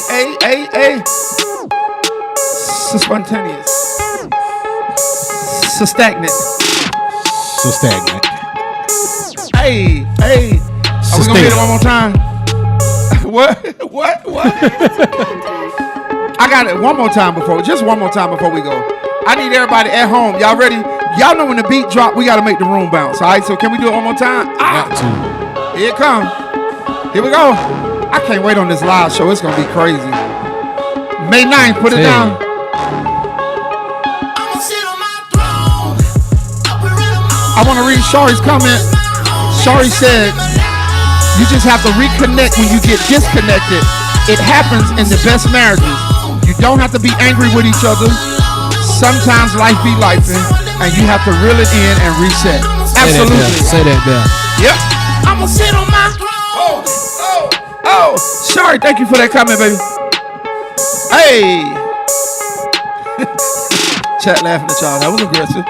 Spontaneous. Stagnant. Hey. Are we gonna get it one more time? What? I got it one more time before we go. I need everybody at home. Y'all ready? Y'all know when the beat drop, we gotta make the room bounce. All right, so can we do it one more time? Got to. Here it comes. Here we go. I can't wait on this live show. It's gonna be crazy. May 9th, put it down. I want to read Shari's comment. Shari said, you just have to reconnect when you get disconnected. It happens in the best marriages. You don't have to be angry with each other. Sometimes life be lifing, and you have to reel it in and reset. Absolutely. Say that there. Yep. I'm going to sit on my throne. Oh. Shari, thank you for that comment, baby. Hey. Chat laughing at y'all. That was aggressive.